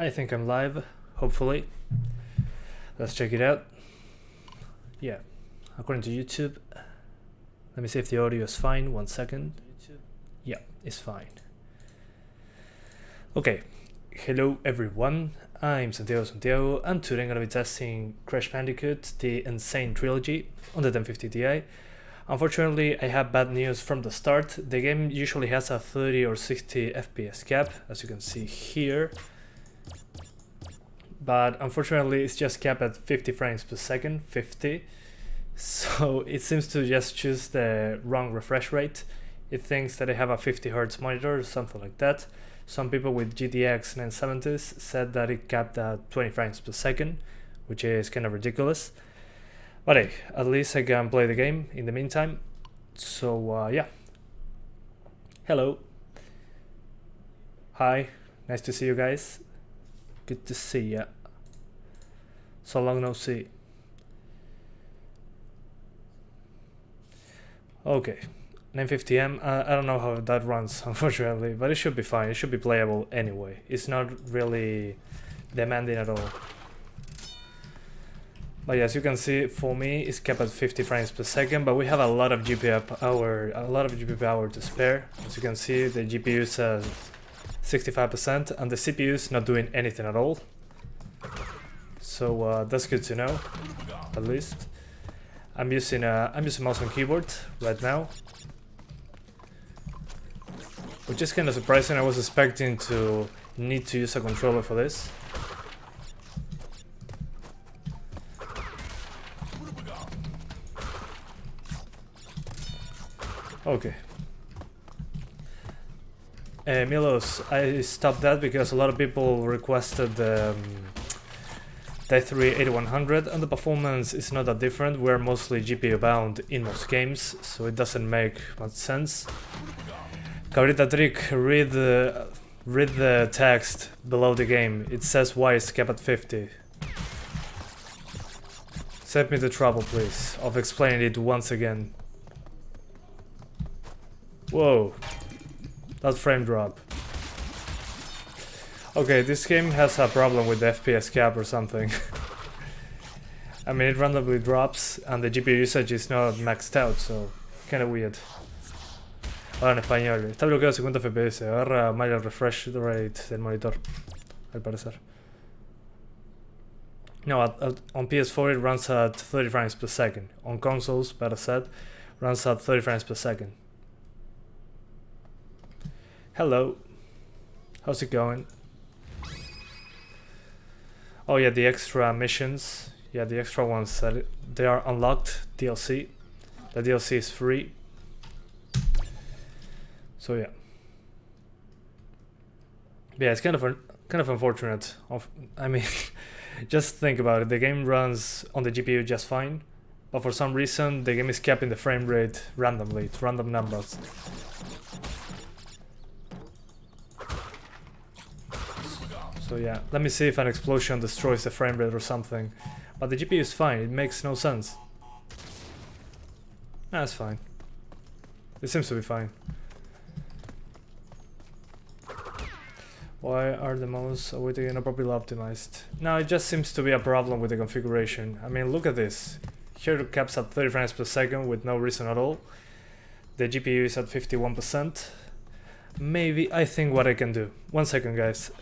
I think I'm live, hopefully. Let's check it out. Yeah, according to YouTube. Let me see if the audio is fine, 1 second. Yeah, it's fine. Okay, hello everyone, I'm Santiago, and today I'm gonna be testing Crash Bandicoot the N Sane Trilogy on the 1050 Ti. Unfortunately, I have bad news from the start. The game usually has a 30 or 60 FPS cap, as you can see here. But unfortunately, it's just capped at 50 frames per second, 50. So it seems to just choose the wrong refresh rate. It thinks that I have a 50 Hz monitor or something like that. Some people with GTX 970s said that it capped at 20 frames per second, which is kind of ridiculous. But hey, at least I can play the game in the meantime. So yeah. Hello. Hi, nice to see you guys. Good to see ya. So long no see. Okay, 950M, I don't know how that runs, unfortunately, but it should be fine. It should be playable anyway. It's not really demanding at all. But yeah, as you can see, for me, it's kept at 50 frames per second, but we have a lot of GPU power to spare. As you can see, the GPU is 65%, and the CPU is not doing anything at all. So that's good to know, at least. I'm using mouse and keyboard right now, which is kind of surprising. I was expecting to need to use a controller for this. Okay. Milos, I stopped that because a lot of people requested the i3-8100, and the performance is not that different. We're mostly GPU bound in most games, so it doesn't make much sense. Cabrita Trick, read the text below the game. It says why it's kept at 50. Save me the trouble, please, of explaining it once again. Whoa, that frame drop. Okay, this game has a problem with the FPS cap or something. I mean, it randomly drops and the GPU usage is not maxed out, so kinda weird. Ahora en español, está bloqueado a 50 FPS, agarra mal el refresh rate del monitor, al parecer. No, on PS4 it runs at 30 frames per second. On consoles, better said, runs at 30 frames per second. Hello, how's it going? Oh yeah, the extra missions, yeah, the extra ones, they are unlocked DLC. The DLC is free. So yeah. Yeah, it's kind of unfortunate. I mean, just think about it. The game runs on the GPU just fine, but for some reason the game is capping the frame rate randomly. It's random numbers. So yeah, let me see if an explosion destroys the frame rate or something. But the GPU is fine, it makes no sense. That's fine. It seems to be fine. Why are the mouse awaiting inappropriately optimized? No, it just seems to be a problem with the configuration. I mean, look at this. Here it caps at 30 frames per second with no reason at all. The GPU is at 51%. Maybe I think what I can do. 1 second, guys.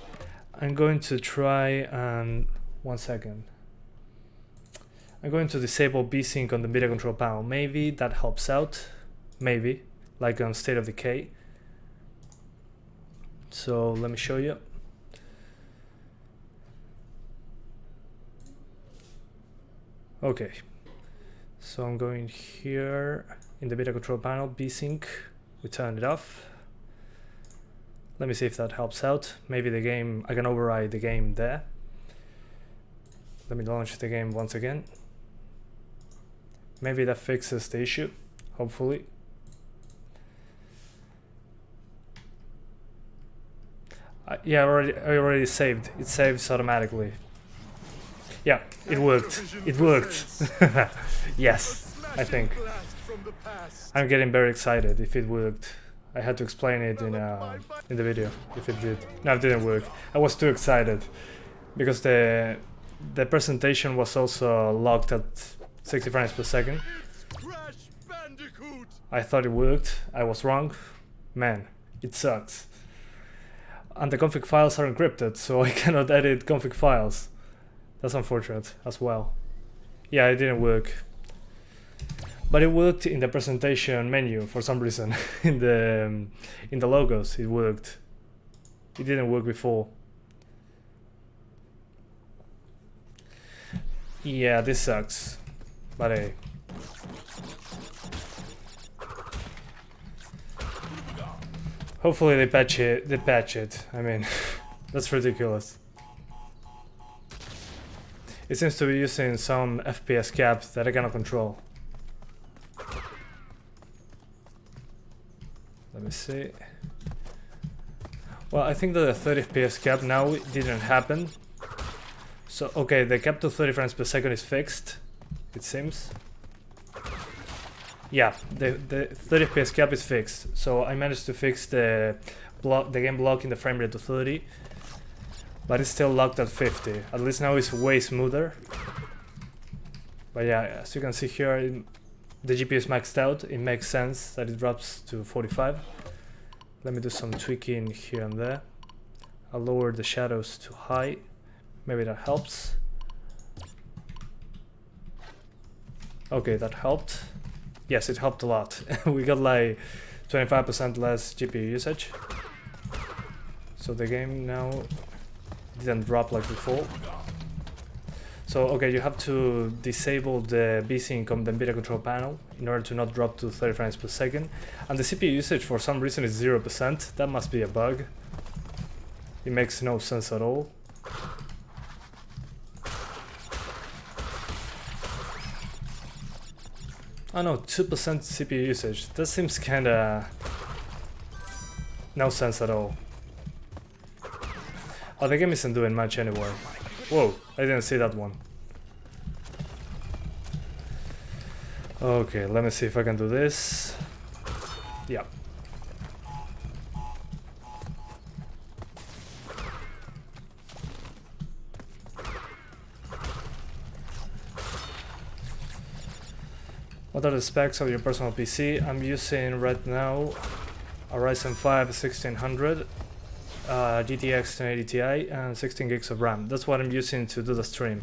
I'm going to try and 1 second. I'm going to disable VSync on the media control panel. Maybe that helps out. Maybe, like on State of Decay. So let me show you. Okay. So I'm going here in the media control panel, VSync. We turn it off. Let me see if that helps out. Maybe the game, I can override the game there. Let me launch the game once again. Maybe that fixes the issue, hopefully. Yeah, I already saved. It saves automatically. Yeah, it worked. It worked. Yes, I think. I'm getting very excited if it worked. I had to explain it in the video if it did. No, it didn't work. I was too excited because the presentation was also locked at 60 frames per second. I thought it worked. I was wrong. Man, it sucks. And the config files are encrypted, so I cannot edit config files. That's unfortunate as well. Yeah, it didn't work. But it worked in the presentation menu for some reason. in the logos, it worked. It didn't work before. Yeah, this sucks. But hey. Hopefully they patch it. I mean, that's ridiculous. It seems to be using some FPS caps that I cannot control. Let me see. Well, I think that the 30 FPS cap now didn't happen. So, okay, the cap to 30 frames per second is fixed, it seems. Yeah, the 30 FPS cap is fixed. So I managed to fix the game block in the frame rate to 30. But it's still locked at 50. At least now it's way smoother. But yeah, as you can see here, the GPU is maxed out. It makes sense that it drops to 45. Let me do some tweaking here and there. I'll lower the shadows to high. Maybe that helps. Okay, that helped. Yes, it helped a lot. We got like 25% less GPU usage. So the game now didn't drop like before. So okay, you have to disable the VSync on the NVIDIA control panel in order to not drop to 30 frames per second. And the CPU usage for some reason is 0%. That must be a bug. It makes no sense at all. Oh no, 2% CPU usage. That seems kinda no sense at all. Oh, the game isn't doing much anyway. Whoa, I didn't see that one. Okay, let me see if I can do this. Yeah. What are the specs of your personal PC? I'm using right now a Ryzen 5 1600. GTX 1080 Ti and 16 gigs of RAM. That's what I'm using to do the stream.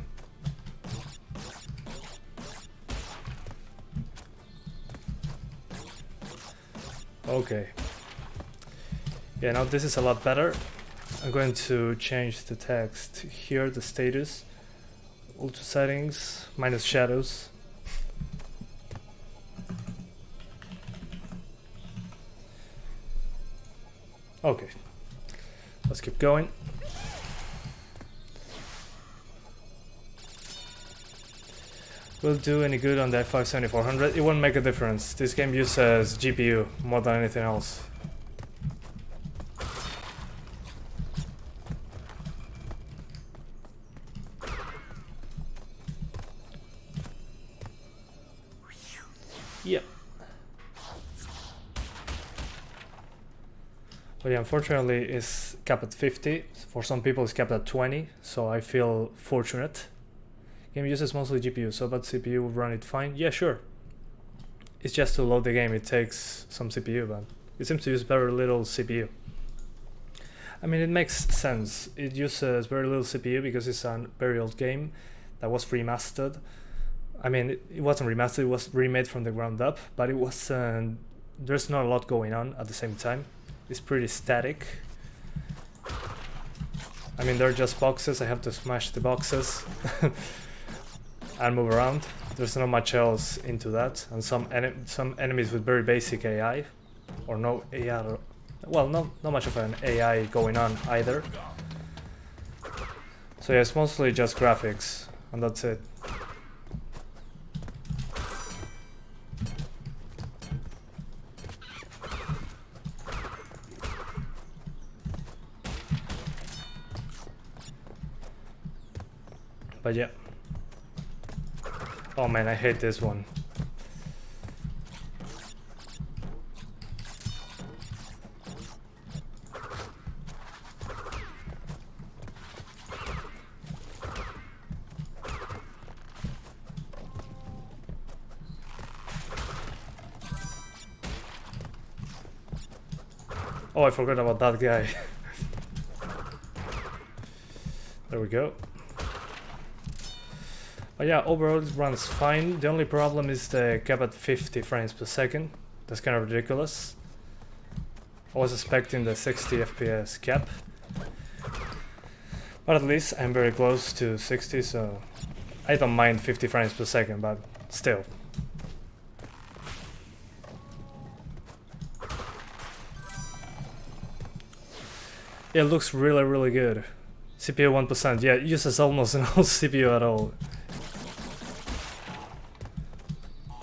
Okay. Yeah, now this is a lot better. I'm going to change the text here, the status, auto settings, minus shadows. Okay. Let's keep going. Will do any good on the i5 7400? It won't make a difference. This game uses GPU more than anything else. Yep. But yeah, unfortunately it's capped at 50. For some people it's capped at 20, so I feel fortunate. Game uses mostly GPU, so but CPU will run it fine. Yeah, sure. It's just to load the game, it takes some CPU, but it seems to use very little CPU. I mean, it makes sense. It uses very little CPU because it's a very old game that was remastered. I mean, it wasn't remastered, it was remade from the ground up, but it wasn't. There's not a lot going on at the same time. It's pretty static. I mean, they're just boxes. I have to smash the boxes and move around. There's not much else into that. And some enemies with very basic AI, or no AI. Well, not much of an AI going on either. So yeah, it's mostly just graphics, and that's it. But yeah. Oh man, I hate this one. Oh, I forgot about that guy. There we go. But yeah, overall it runs fine. The only problem is the cap at 50 frames per second. That's kind of ridiculous. I was expecting the 60 FPS cap. But at least I'm very close to 60, so I don't mind 50 frames per second, but still. Yeah, it looks really good. CPU 1%, yeah, it uses almost no CPU at all.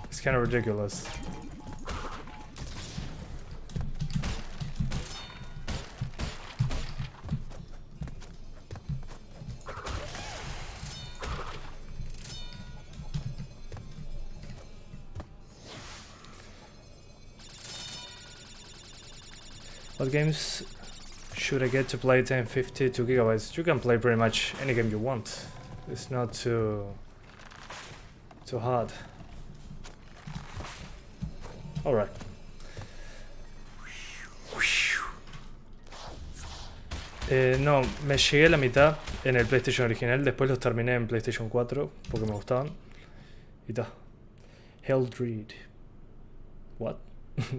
It's kind of ridiculous. What games should I get to play 1050 2 gigabytes? You can play pretty much any game you want. It's not too hard. Alright. No, me llegué a la mitad en el PlayStation original, después los terminé en PlayStation 4 porque me gustaban. Y ta. Helldreed. What?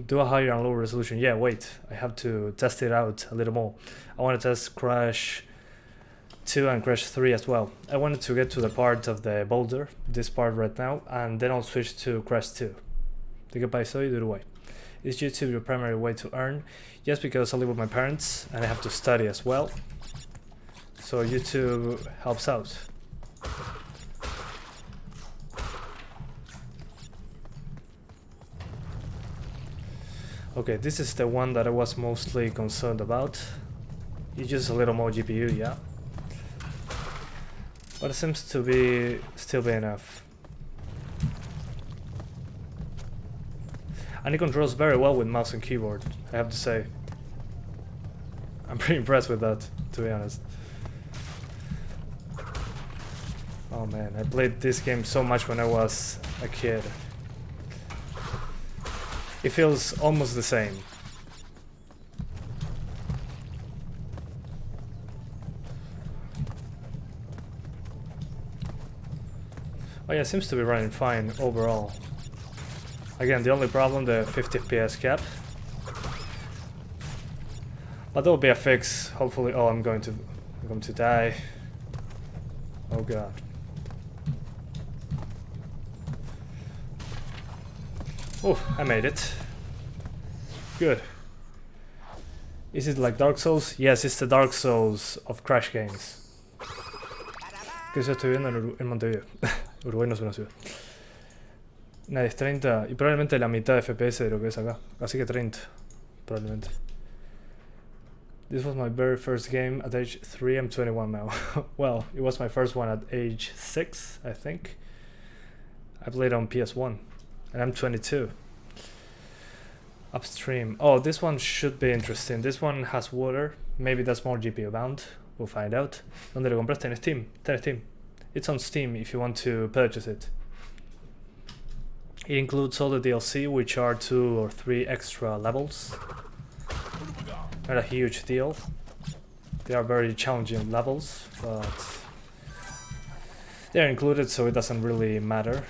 Do a higher and lower resolution. Yeah, wait. I have to test it out a little more. I want to test Crash 2 and Crash 3 as well. I wanted to get to the part of the boulder, this part right now, and then I'll switch to Crash 2. ¿De qué país soy? De Uruguay. Is YouTube your primary way to earn? Yes, because I live with my parents and I have to study as well. So YouTube helps out. Okay, this is the one that I was mostly concerned about. It uses a little more GPU, yeah. But it seems to be still be enough. And it controls very well with mouse and keyboard, I have to say. I'm pretty impressed with that, to be honest. Oh man, I played this game so much when I was a kid. It feels almost the same. Oh yeah, it seems to be running fine overall. Again, the only problem, the 50 FPS cap. But there'll be a fix, hopefully. Oh, I'm going to die. Oh god. Oh, I made it. Good. Is it like Dark Souls? Yes, it's the Dark Souls of Crash games. Que yo estoy viendo en Montevideo. Uruguay no es una ciudad. Nada, es 30 y probablemente la mitad de FPS de lo que es acá. Así que 30, probablemente. This was my very first game at age 3. I'm 21 now. Well, it was my first one at age 6, I think. I played on PS1. And I'm 22. Upstream. Oh, this one should be interesting. This one has water. Maybe that's more GPU bound. We'll find out. ¿Dónde lo compraste? En Steam. Está en Steam. It's on Steam if you want to purchase it. It includes all the DLC, which are 2 or 3 extra levels. Not a huge deal. They are very challenging levels, but they're included, so it doesn't really matter.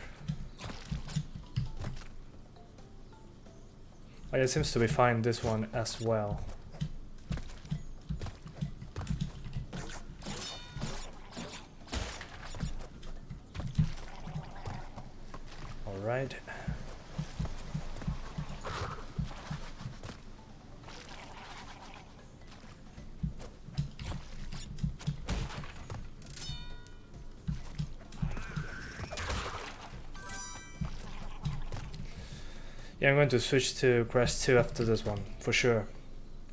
But it seems to be fine, this one as well. Alright. Yeah, I'm going to switch to Crash 2 after this one, for sure.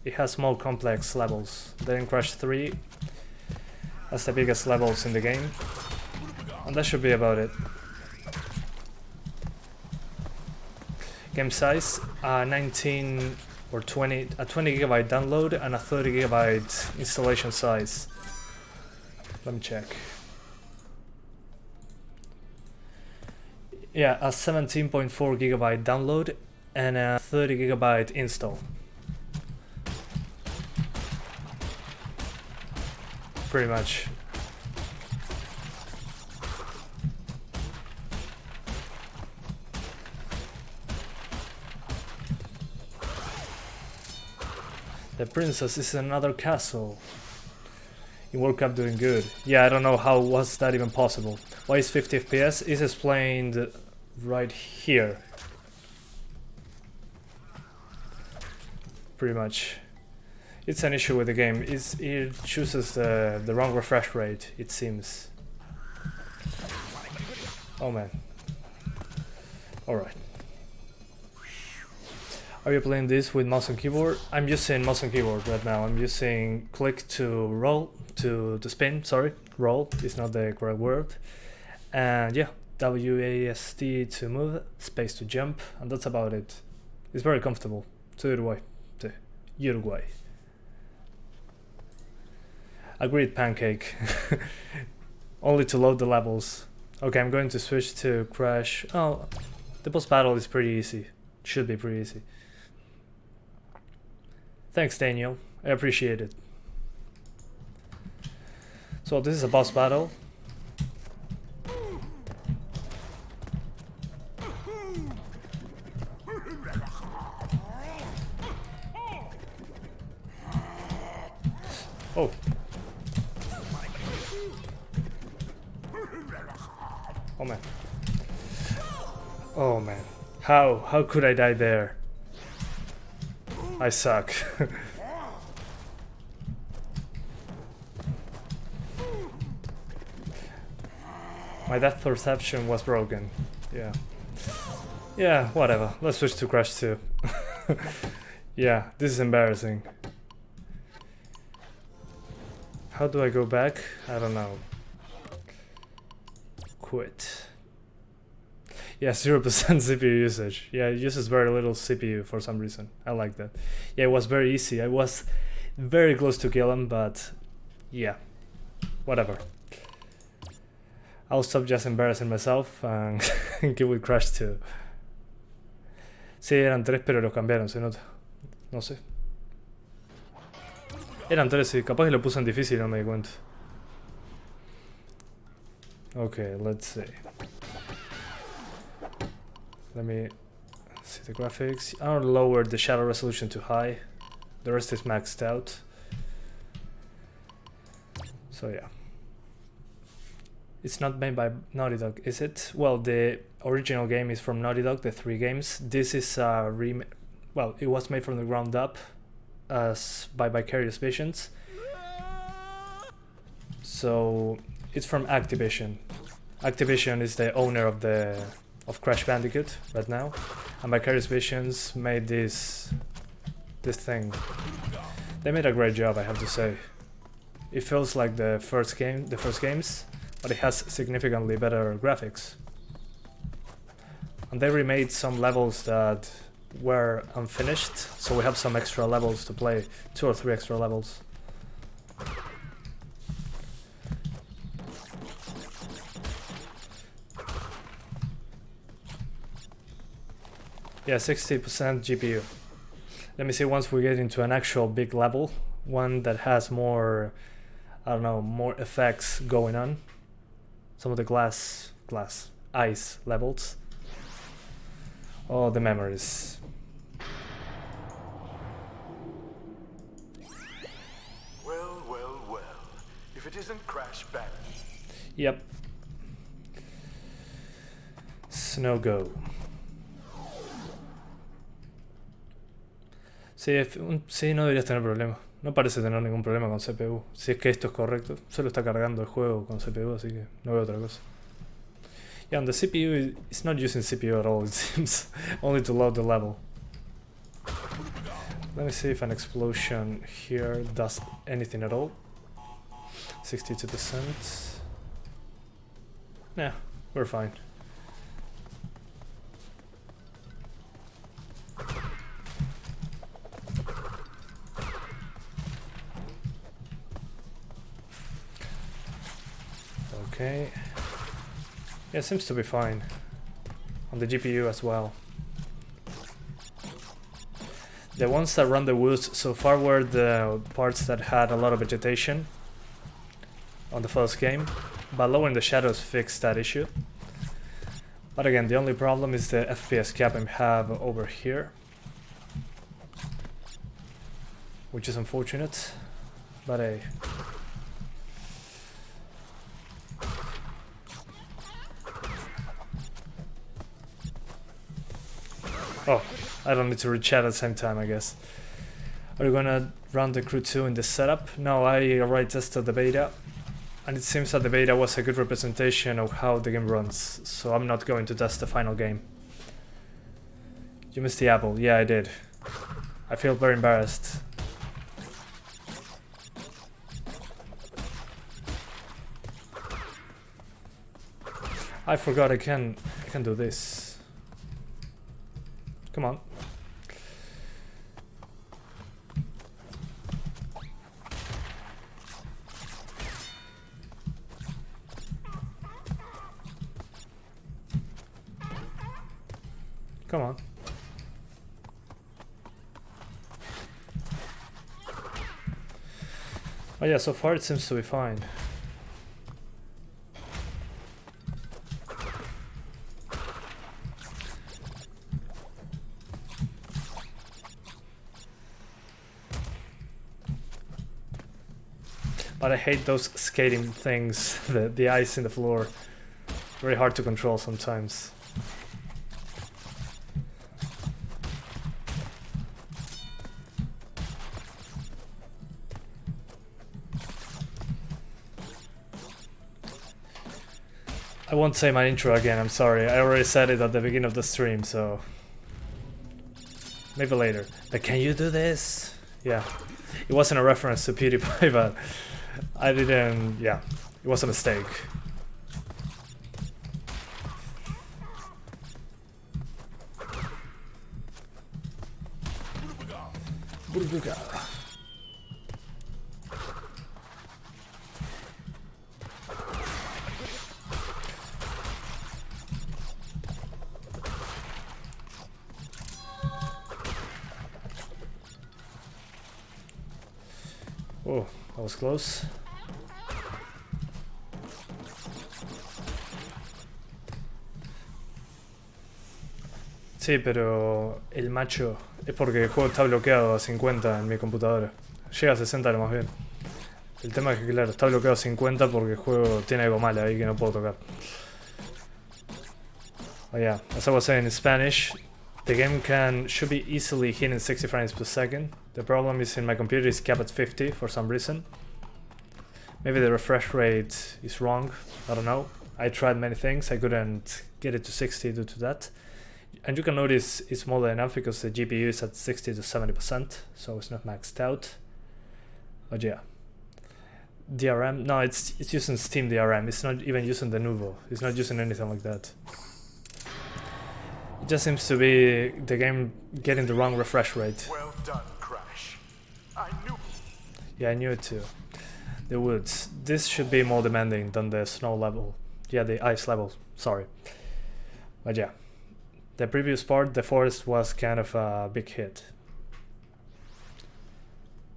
It has more complex levels. Then Crash 3 has the biggest levels in the game. And that should be about it. Game size, 19 or 20, a 20 gigabyte download and a 30 gigabyte installation size. Let me check. Yeah, a 17.4 gigabyte download and a 30 gigabyte install. pretty much. The princess is in another castle. In World Cup doing good. Yeah, I don't know how was that even possible. Why is 50 FPS? Is explained right here. Pretty much. It's an issue with the game. It chooses the wrong refresh rate, it seems. Oh man. Alright. Are you playing this with mouse and keyboard? I'm using mouse and keyboard right now. I'm using click to roll, to spin, sorry. Roll is not the correct word. And yeah, WASD to move, space to jump, and that's about it. It's very comfortable. To Uruguay. Agreed, pancake. Only to load the levels. Okay, I'm going to switch to Crash. Oh, the boss battle is pretty easy. Should be pretty easy. Thanks, Daniel. I appreciate it. So this is a boss battle. Oh. Oh man. Oh man. How could I die there? I suck. My depth perception was broken. Yeah. Yeah, whatever. Let's switch to Crash 2. Yeah, this is embarrassing. How do I go back? I don't know. Quit. Yeah, 0% CPU usage. Yeah, it uses very little CPU for some reason. I like that. Yeah, it was very easy. I was very close to kill him, but yeah, whatever. I'll stop just embarrassing myself and keep with Crash 2. Sí, eran 3, pero lo cambiaron, se nota. No sé. Eran 3 y capaz que lo puse en difícil y no me di cuenta. Okay, let's see. Let me see the graphics. I'll lower the shadow resolution to high. The rest is maxed out. So yeah. It's not made by Naughty Dog, is it? Well, the original game is from Naughty Dog, the 3 games. This is a well, it was made from the ground up by Vicarious Visions. So it's from Activision. Activision is the owner of Crash Bandicoot right now, and Vicarious Visions made this thing. They made a great job, I have to say. It feels like the first games, but it has significantly better graphics. And they remade some levels that were unfinished, so we have some extra levels to play, 2 or 3 extra levels. Yeah, 60% GPU. Let me see once we get into an actual big level, one that has more, I don't know, more effects going on. Some of the ice levels. Oh, the memories. Well. If it isn't Crash Bandicoot. Yep. Snow Go. Sí, no deberías tener problema. No parece tener ningún problema con CPU. Si es que esto es correcto. Solo está cargando el juego con CPU, así que no veo otra cosa. Yeah, and the CPU is not using CPU at all, it seems. Only to load the level. Let me see if an explosion here does anything at all. 62%. Yeah, we're fine. Okay. Yeah, it seems to be fine. On the GPU as well. The ones that run the woods so far were the parts that had a lot of vegetation. on the first game, but lowering the shadows fixed that issue. But again, the only problem is the FPS cap I have over here, which is unfortunate, but hey. Oh, I don't need to reach chat at the same time, I guess. Are you gonna run the Crew 2 in this setup? No, I already tested the beta, and it seems that the beta was a good representation of how the game runs, so I'm not going to test the final game. You missed the apple. Yeah, I did. I feel very embarrassed. I forgot I can do this. Come on. Come on. Oh yeah, so far it seems to be fine. But I hate those skating things, the ice in the floor. Very hard to control sometimes. I won't say my intro again, I'm sorry. I already said it at the beginning of the stream, so... maybe later. But can you do this? Yeah. It wasn't a reference to PewDiePie, but... I didn't... yeah. It was a mistake. Oh, that was close. Sí, pero el macho es porque el juego está bloqueado a 50 en mi computadora. Llega a 60 lo más bien. El tema es que, claro, está bloqueado a 50 porque el juego tiene algo mal ahí que no puedo tocar. Oh yeah, as I was saying in Spanish, the game should be easily hitting 60 frames per second. The problem is in my computer is capped at 50 for some reason. Maybe the refresh rate is wrong, I don't know. I tried many things, I couldn't get it to 60 due to that. And you can notice it's more than enough because the GPU is at 60 to 70%, so it's not maxed out. But yeah. DRM, no, it's using Steam DRM, it's not even using the Nuvo, it's not using anything like that. It just seems to be the game getting the wrong refresh rate. Well done, Crash. I knew. Yeah, I knew it too. The woods. This should be more demanding than the snow level. Yeah, the ice level, sorry. But yeah. The previous part, the forest was kind of a big hit.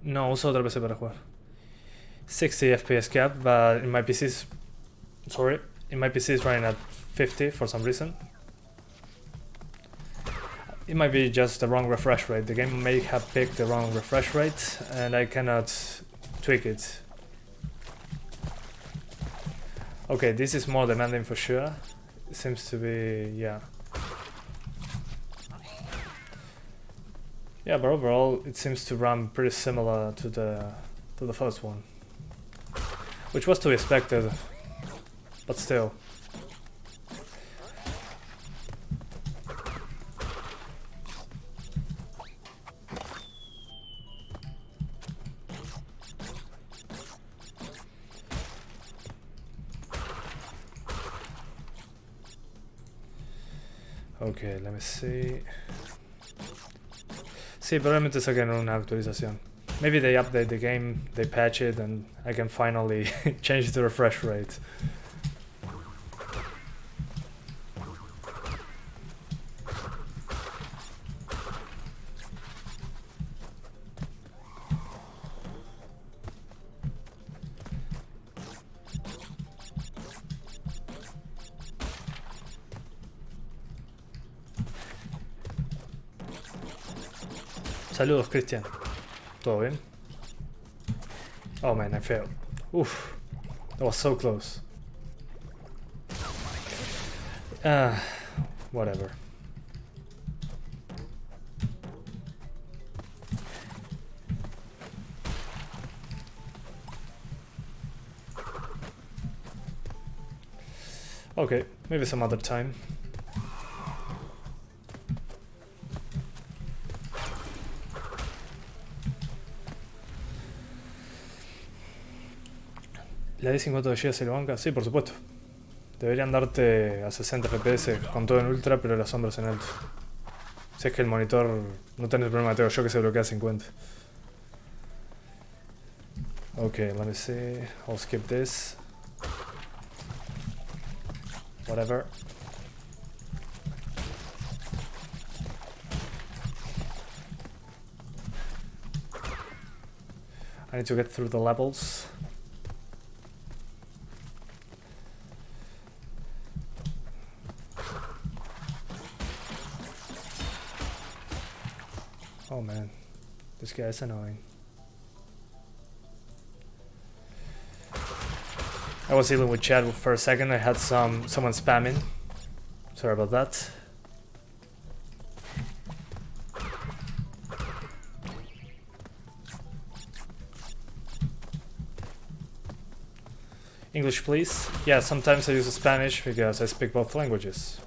No, uso otra PC para jugar. 60 FPS cap, but in my PC is running at 50 for some reason. It might be just the wrong refresh rate. The game may have picked the wrong refresh rate and I cannot tweak it. Okay, this is more demanding for sure. It seems to be, yeah. Yeah, but overall it seems to run pretty similar to the first one. Which was to be expected, but still. Okay, let me see. Sí, probablemente saquen una actualización. Maybe they update the game, they patch it, and I can finally change the refresh rate. Saludos, Cristian. ¿Todo bien? Oh man, I failed. Oof. That was so close. Whatever. Okay, maybe some other time. ¿La D50 GB se lo banca? Sí, por supuesto. Deberían darte a 60 FPS con todo en ultra, pero las sombras en alto. Si es que el monitor no tenés problema, tengo yo que se bloquea a 50. Okay, let me see. I'll skip this. Whatever. I need to get through the levels. Oh man, this guy is annoying. I was dealing with chat for a second. I had someone spamming. Sorry about that. English, please. Yeah, sometimes I use Spanish because I speak both languages.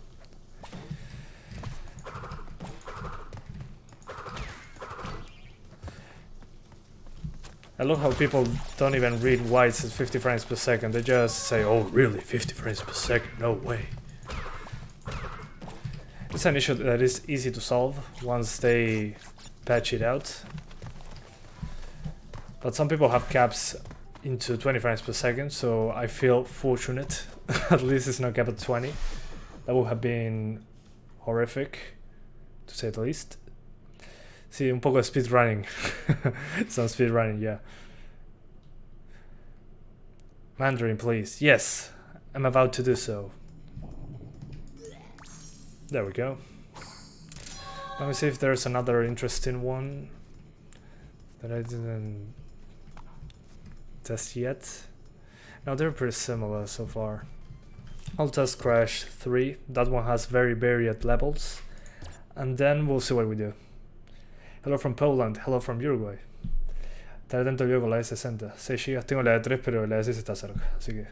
I love how people don't even read why it says 50 frames per second. They just say, oh really, 50 frames per second? No way. It's an issue that is easy to solve once they patch it out. But some people have caps into 20 frames per second, so I feel fortunate. At least it's not capped at 20. That would have been horrific, to say the least. Sí, un poco de speedrunning. Some speedrunning, yeah. Mandarin, please. Yes, I'm about to do so. There we go. Let me see if there's another interesting one that I didn't test yet. No, they're pretty similar so far. I'll test Crash 3. That one has very varied levels. And then we'll see what we do. Hello from Poland, hello from Uruguay. Estaré atento yo con la E60. 6 GB, tengo la E3, pero la E6 está cerca, así que...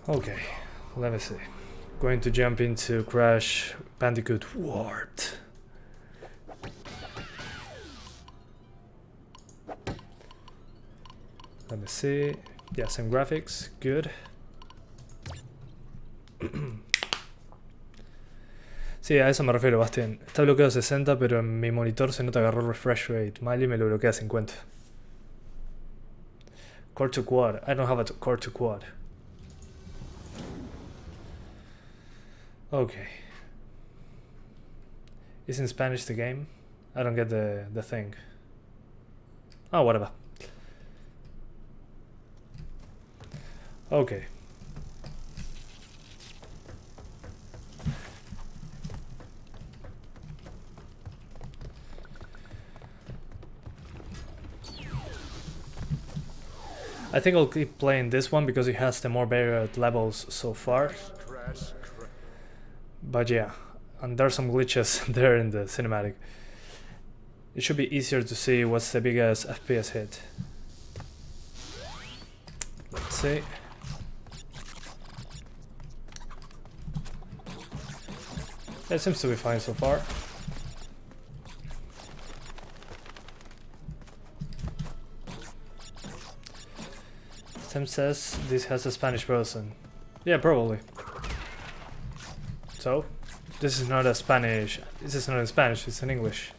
Okay, let me see. Going to jump into Crash Bandicoot Warped. Let me see. Yeah, same graphics, good. Sí, a eso me refiero, Bastián. Está bloqueado a 60, pero en mi monitor se nota que agarró refresh rate mal y me lo bloquea a 50. Core to quad. I don't have a core to quad. Okay. Is in Spanish the game? I don't get the thing. Oh, whatever. Okay. I think I'll keep playing this one because it has the more varied levels so far. But yeah, and there's some glitches there in the cinematic. It should be easier to see what's the biggest FPS hit. Let's see. It seems to be fine so far. Tim says this has a Spanish version. Yeah, probably. So, this is not a Spanish. This is not in Spanish. It's in English.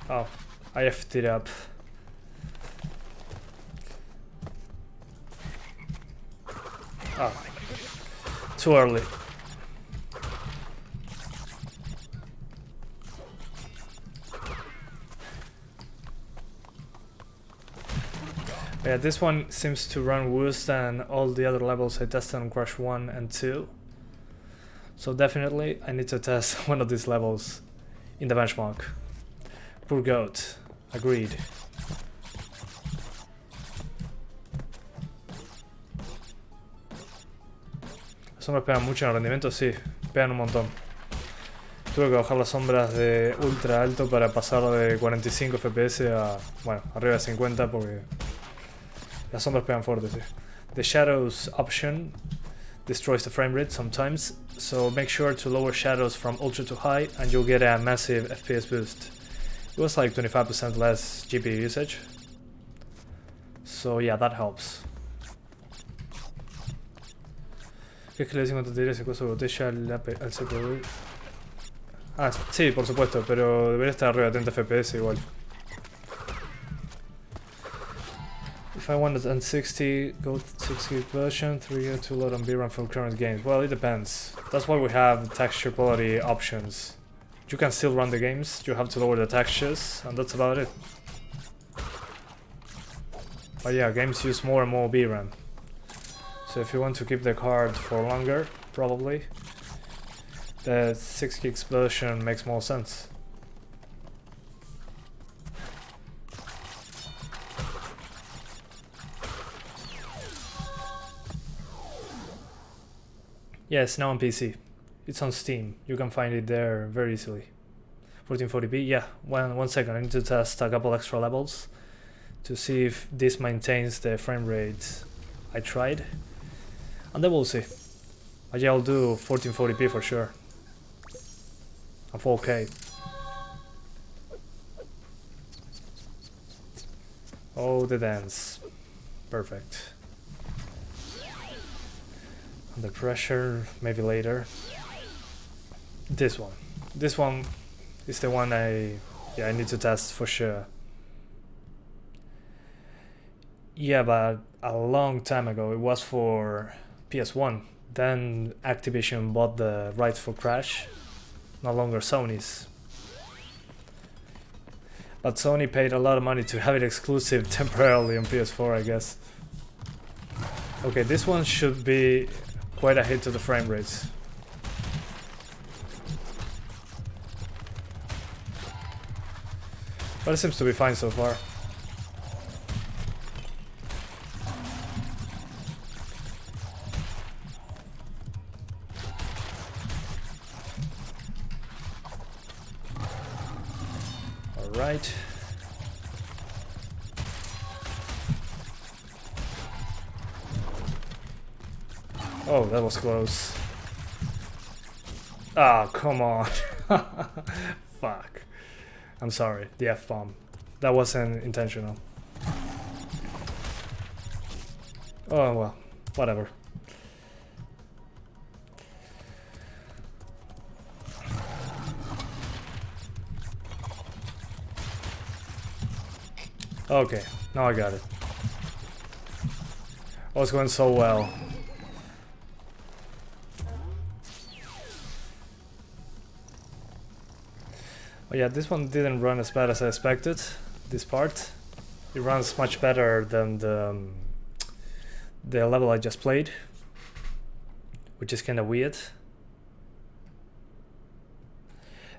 Oh, I effed it up. Oh, too early. Yeah, this one seems to run worse than all the other levels I tested on Crash 1 and 2. So definitely I need to test one of these levels in the benchmark. Poor goat. Agreed. Las sombras pegan mucho en el rendimiento, sí, pegan un montón. Tuve que bajar las sombras de ultra alto para pasar de 45 FPS a, bueno, arriba de 50 porque las sombras pegan fuerte, sí. The shadows option destroys the frame rate sometimes, so make sure to lower shadows from ultra to high and you'll get a massive FPS boost. It was like 25% less GPU usage, so yeah, that helps. ¿Qué es que le dicen cuando te diré ese coso de botella al CPU? Ah, sí, por supuesto, pero debería estar arriba de 30 FPS igual. If I wanted N60, go 6GB version, 3GB to load on VRAM from current games. Well, it depends. That's why we have texture quality options. You can still run the games, you have to lower the textures, and that's about it. But yeah, games use more and more VRAM. So if you want to keep the card for longer, probably, the 6GB version makes more sense. Yes, now on PC. It's on Steam. You can find it there very easily. 1440p, yeah. One second, I need to test a couple extra levels to see if this maintains the frame rate I tried. And then we'll see. But yeah, I'll do 1440p for sure. And 4K. Oh, the dance. Perfect. Under pressure, maybe later. This one. This one is the one I need to test for sure. Yeah, but a long time ago. It was for PS1. Then Activision bought the rights for Crash. No longer Sony's. But Sony paid a lot of money to have it exclusive temporarily on PS4, I guess. Okay, this one should be quite a hit to the frame rates. But it seems to be fine so far. Alright. Oh, that was close. Ah, oh, come on. Fuck. I'm sorry, the F-bomb. That wasn't intentional. Oh well, whatever. Okay, now I got it. Oh, it's going so well. Oh yeah, this one didn't run as bad as I expected, this part. It runs much better than the level I just played, which is kinda weird.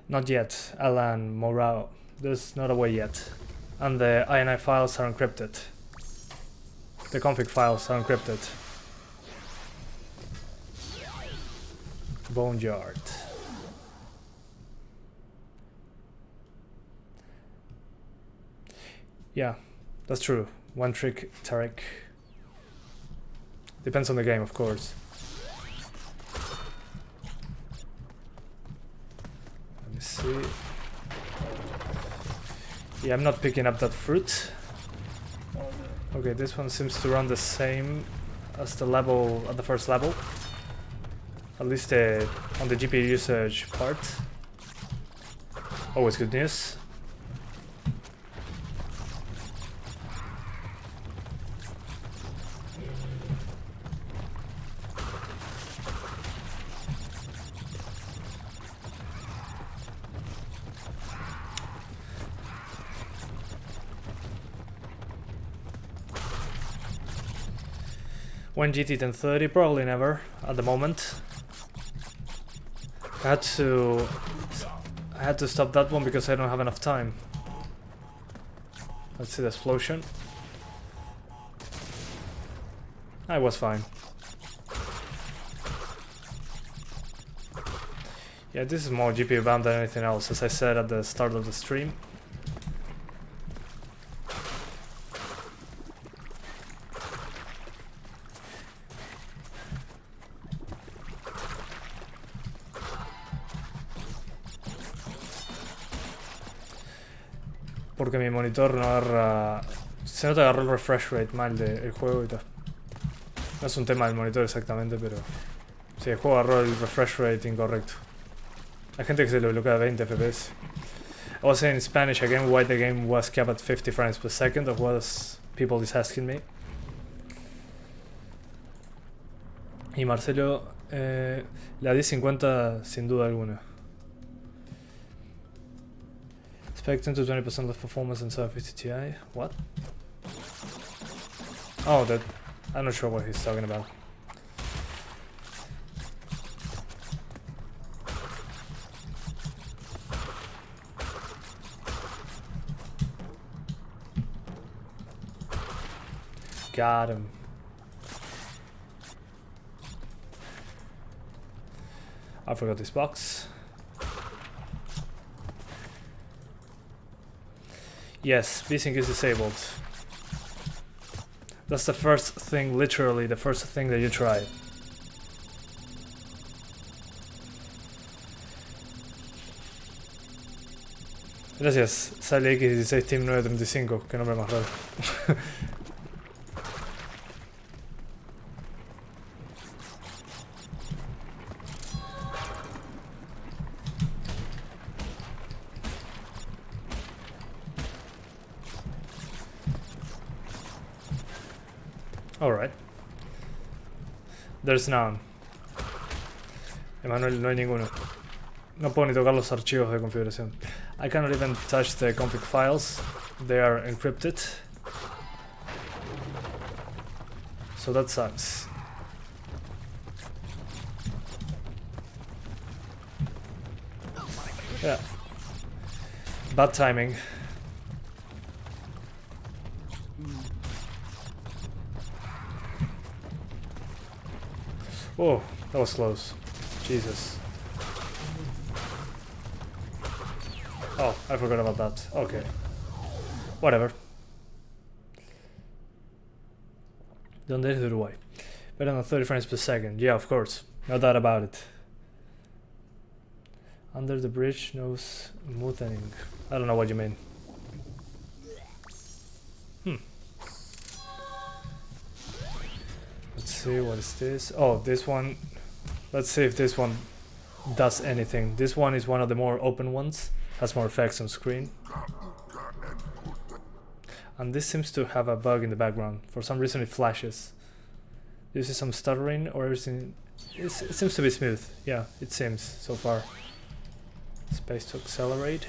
Not yet, Alan Morao. There's not a way yet. And the INI files are encrypted. The config files are encrypted. Boneyard. Yeah, that's true. One trick, Tarek. Depends on the game, of course. Let me see. Yeah, I'm not picking up that fruit. Okay, this one seems to run the same as the level at the first level. At least on the GPU usage part. Always good news. When GT 1030? Probably never at the moment. I had to stop that one because I don't have enough time. Let's see the explosion. I was fine. Yeah, this is more GPU bound than anything else, as I said at the start of the stream. Porque mi monitor no agarra... Se nota que agarró el refresh rate mal del juego y tal. No es un tema del monitor exactamente, pero... Sí, el juego agarró el refresh rate incorrecto. Hay gente que se lo bloquea a 20 FPS. I was saying in Spanish again why the game was capped at 50 frames per second, of what people is asking me. Y Marcelo, la 1050 sin duda alguna. Expect 10 to 20% less performance in 750 Ti. What? Oh, that... I'm not sure what he's talking about. Got him. I forgot this box. Yes, VSync is disabled. That's the first thing, literally the first thing that you try. Gracias, sale X16 Team 935, qué nombre más raro. Alright. There's none. Emanuel, no hay ninguno. No puedo ni tocar los archivos de configuración. I cannot even touch the config files. They are encrypted. So that sucks. Yeah. Bad timing. Oh, that was close. Jesus. Oh, I forgot about that. Okay. Whatever. ¿Dónde es de Uruguay? Better than 30 frames per second. Yeah, of course. No doubt about it. Under the bridge, no smoothing. I don't know what you mean. Let's see, what is this? Oh, this one. Let's see if this one does anything. This one is one of the more open ones. Has more effects on screen. And this seems to have a bug in the background. For some reason it flashes. Do you see some stuttering or everything? It seems to be smooth. Yeah, it seems so far. Space to accelerate.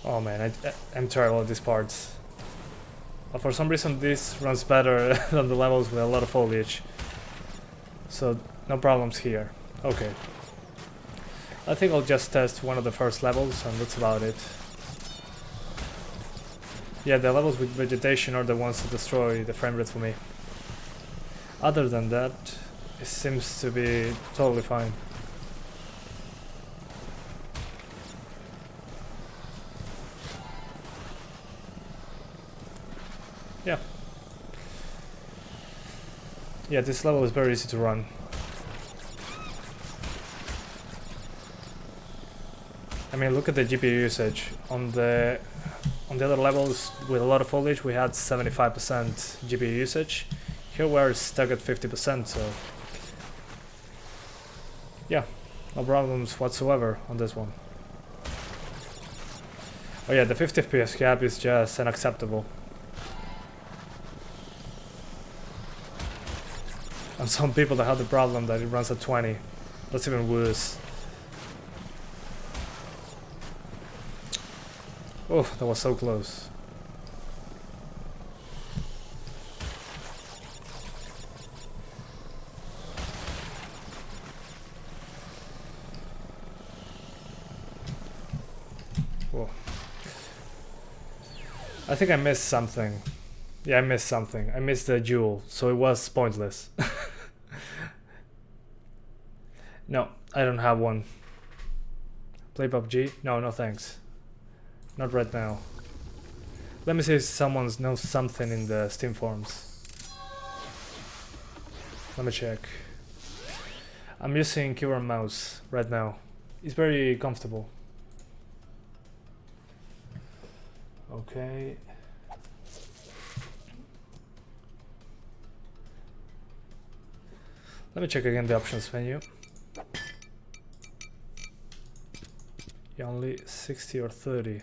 Oh man, I'm terrible at these parts. But for some reason this runs better than the levels with a lot of foliage. So no problems here. Okay. I think I'll just test one of the first levels and that's about it. Yeah, the levels with vegetation are the ones that destroy the frame rate for me. Other than that, it seems to be totally fine. Yeah. Yeah, this level is very easy to run. I mean, look at the GPU usage. On the other levels with a lot of foliage, we had 75% GPU usage. Here we're stuck at 50%, so yeah, no problems whatsoever on this one. Oh yeah, the 50 FPS cap is just unacceptable. And some people that have the problem that it runs at 20. That's even worse. Oh, that was so close. Whoa. I think I missed something. Yeah, I missed something. I missed the jewel, so it was pointless. No, I don't have one. Play PUBG? No, no thanks. Not right now. Let me see if someone knows something in the Steam forums. Let me check. I'm using keyboard and mouse right now. It's very comfortable. Okay. Let me check again the options menu. Yeah, only 60 or 30.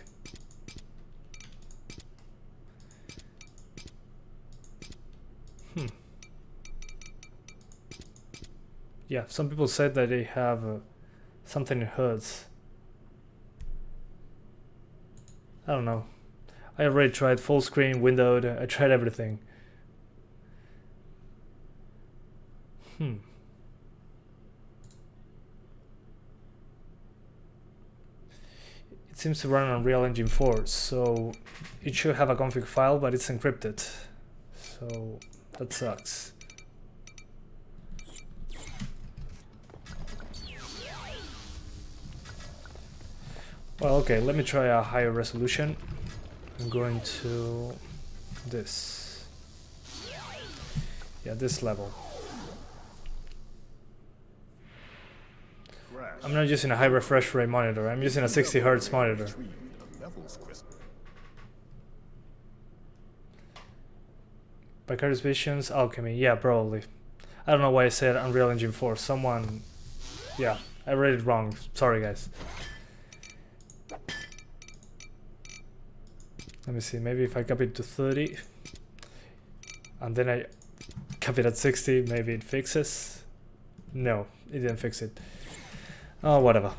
Yeah, some people said that they have something in hertz. I don't know. I already tried full screen, windowed, I tried everything. It seems to run on Unreal Engine 4, so it should have a config file, but it's encrypted. So that sucks. Well, okay, let me try a higher resolution. I'm going to this. Yeah, this level. I'm not using a high refresh rate monitor, I'm using a 60 Hz monitor. Vicarious Visions, Alchemy, yeah, probably. I don't know why I said Unreal Engine 4, someone... Yeah, I read it wrong, sorry guys. Let me see, maybe if I cap it to 30 and then I cap it at 60, maybe it fixes. No, it didn't fix it. Oh, whatever.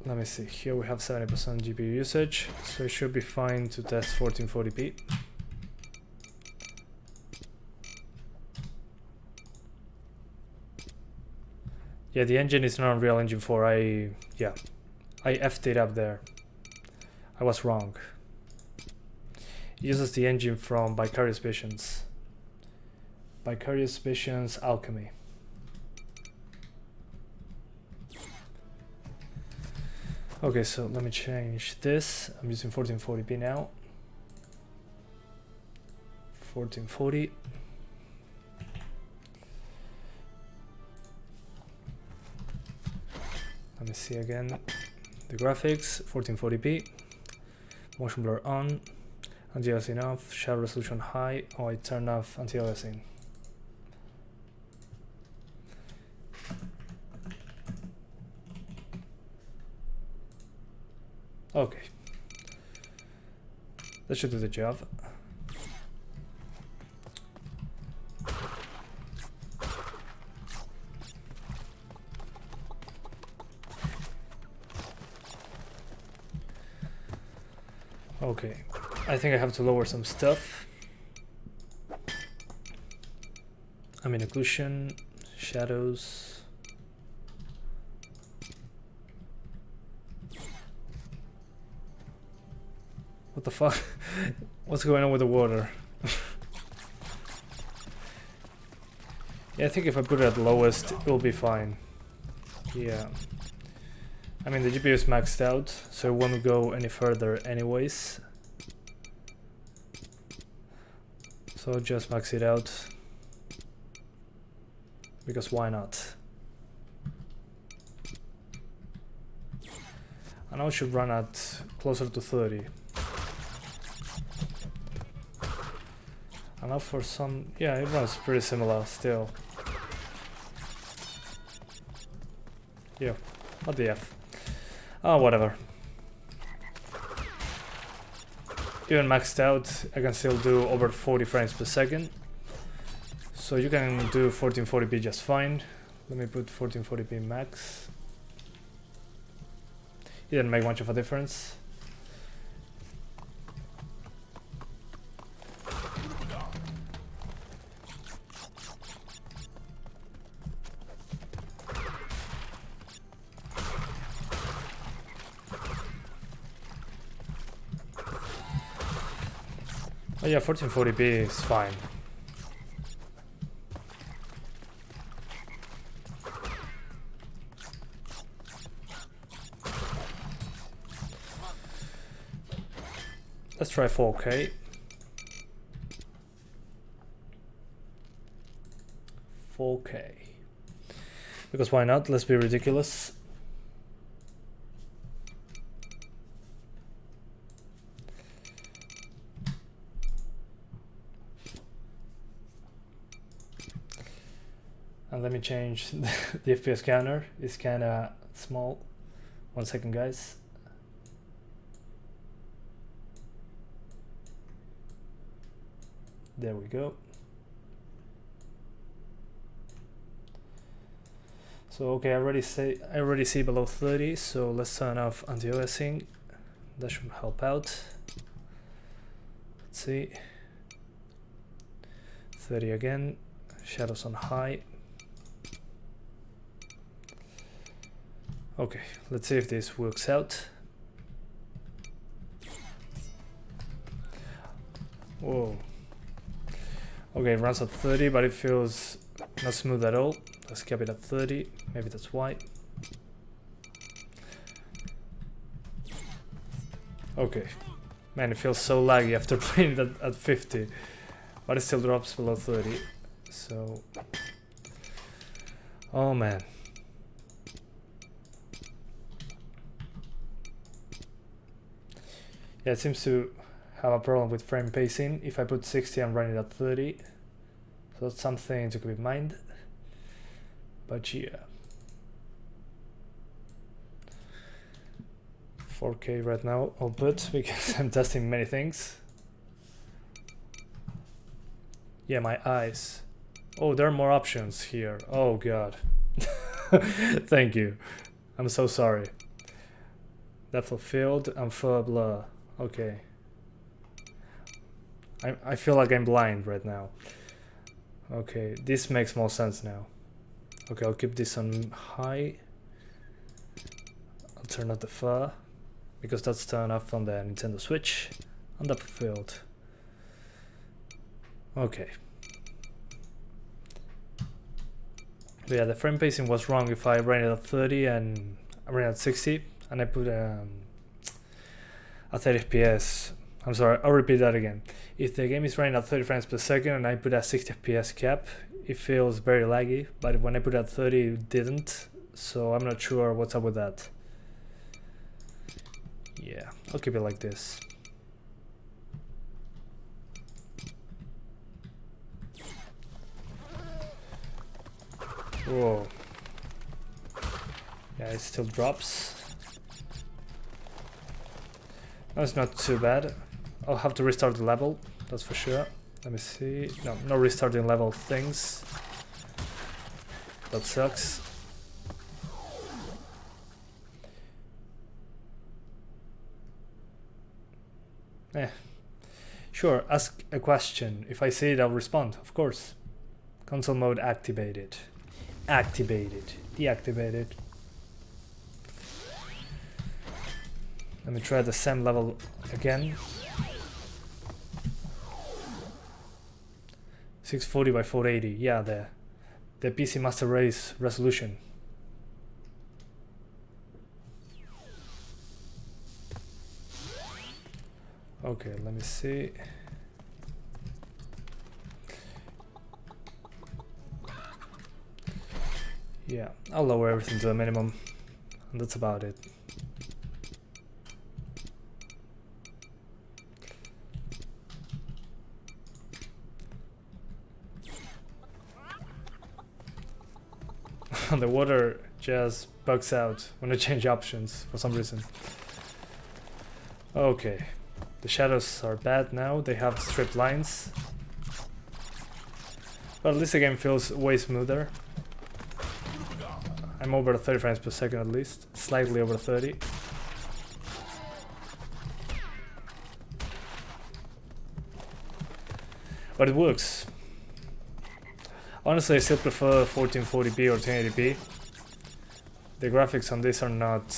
Let me see, here we have 70% GPU usage, so it should be fine to test 1440p. Yeah, the engine is not Unreal Engine 4, I effed it up there. I was wrong. It uses the engine from Vicarious Visions. Vicarious Visions Alchemy. Okay, so let me change this. I'm using 1440p now. 1440. Let me see again. The graphics, 1440p. Motion blur on. Anti-aliasing off. Shadow resolution high. Oh, I turned off anti-aliasing. Okay. That should do the job. Okay, I think I have to lower some stuff. I mean occlusion, shadows. What the fuck? What's going on with the water? Yeah, I think if I put it at lowest, it will be fine. Yeah. I mean, the GPU is maxed out, so it won't go any further anyways. So just max it out. Because why not? And now it should run at closer to 30. And now for some... yeah, it runs pretty similar still. Yeah, what the F. Oh, whatever. Even maxed out, I can still do over 40 frames per second. So you can do 1440p just fine. Let me put 1440p max. It didn't make much of a difference. Oh yeah, 1440p is fine. Let's try 4K. 4K. Because why not? Let's be ridiculous. And let me change the FPS counter. It's kinda small. 1 second, guys. There we go. So okay, I already see below 30, so let's turn off anti-aliasing. That should help out. Let's see. 30 again. Shadows on high. Okay, let's see if this works out. Whoa. Okay, it runs at 30, but it feels not smooth at all. Let's keep it at 30. Maybe that's why. Okay. Man, it feels so laggy after playing it at 50. But it still drops below 30. So... oh man. Yeah, it seems to have a problem with frame pacing. If I put 60, I'm running at 30. So that's something to keep in mind. But yeah. 4K right now, I'll put, because I'm testing many things. Yeah, my eyes. Oh, there are more options here. Oh god. Thank you. I'm so sorry. Depth of field and full blur. Okay. I feel like I'm blind right now. Okay, this makes more sense now. Okay, I'll keep this on high. I'll turn off the fur, because that's turned off on the Nintendo Switch. And depth of field. Okay. But yeah, the frame pacing was wrong if I ran it at 30 and I ran it at 60 and I put a 30 FPS. I'm sorry, I'll repeat that again. If the game is running at 30 frames per second and I put a 60 FPS cap, it feels very laggy, but when I put it at 30 it didn't, so I'm not sure what's up with that. Yeah, I'll keep it like this. Whoa. Yeah, it still drops. No, it's not too bad. I'll have to restart the level, that's for sure. Let me see. No restarting level things. That sucks. Sure, ask a question. If I see it, I'll respond, of course. Console mode activated. Activated. Deactivated. Let me try the same level again. 640 by 480. Yeah, the PC Master Race resolution. Okay, let me see. Yeah, I'll lower everything to a minimum, and that's about it. The water just bugs out when I change options for some reason. Okay, the shadows are bad now, they have stripped lines. But at least the game feels way smoother. I'm over 30 frames per second at least, slightly over 30. But it works. Honestly, I still prefer 1440p or 1080p. The graphics on this are not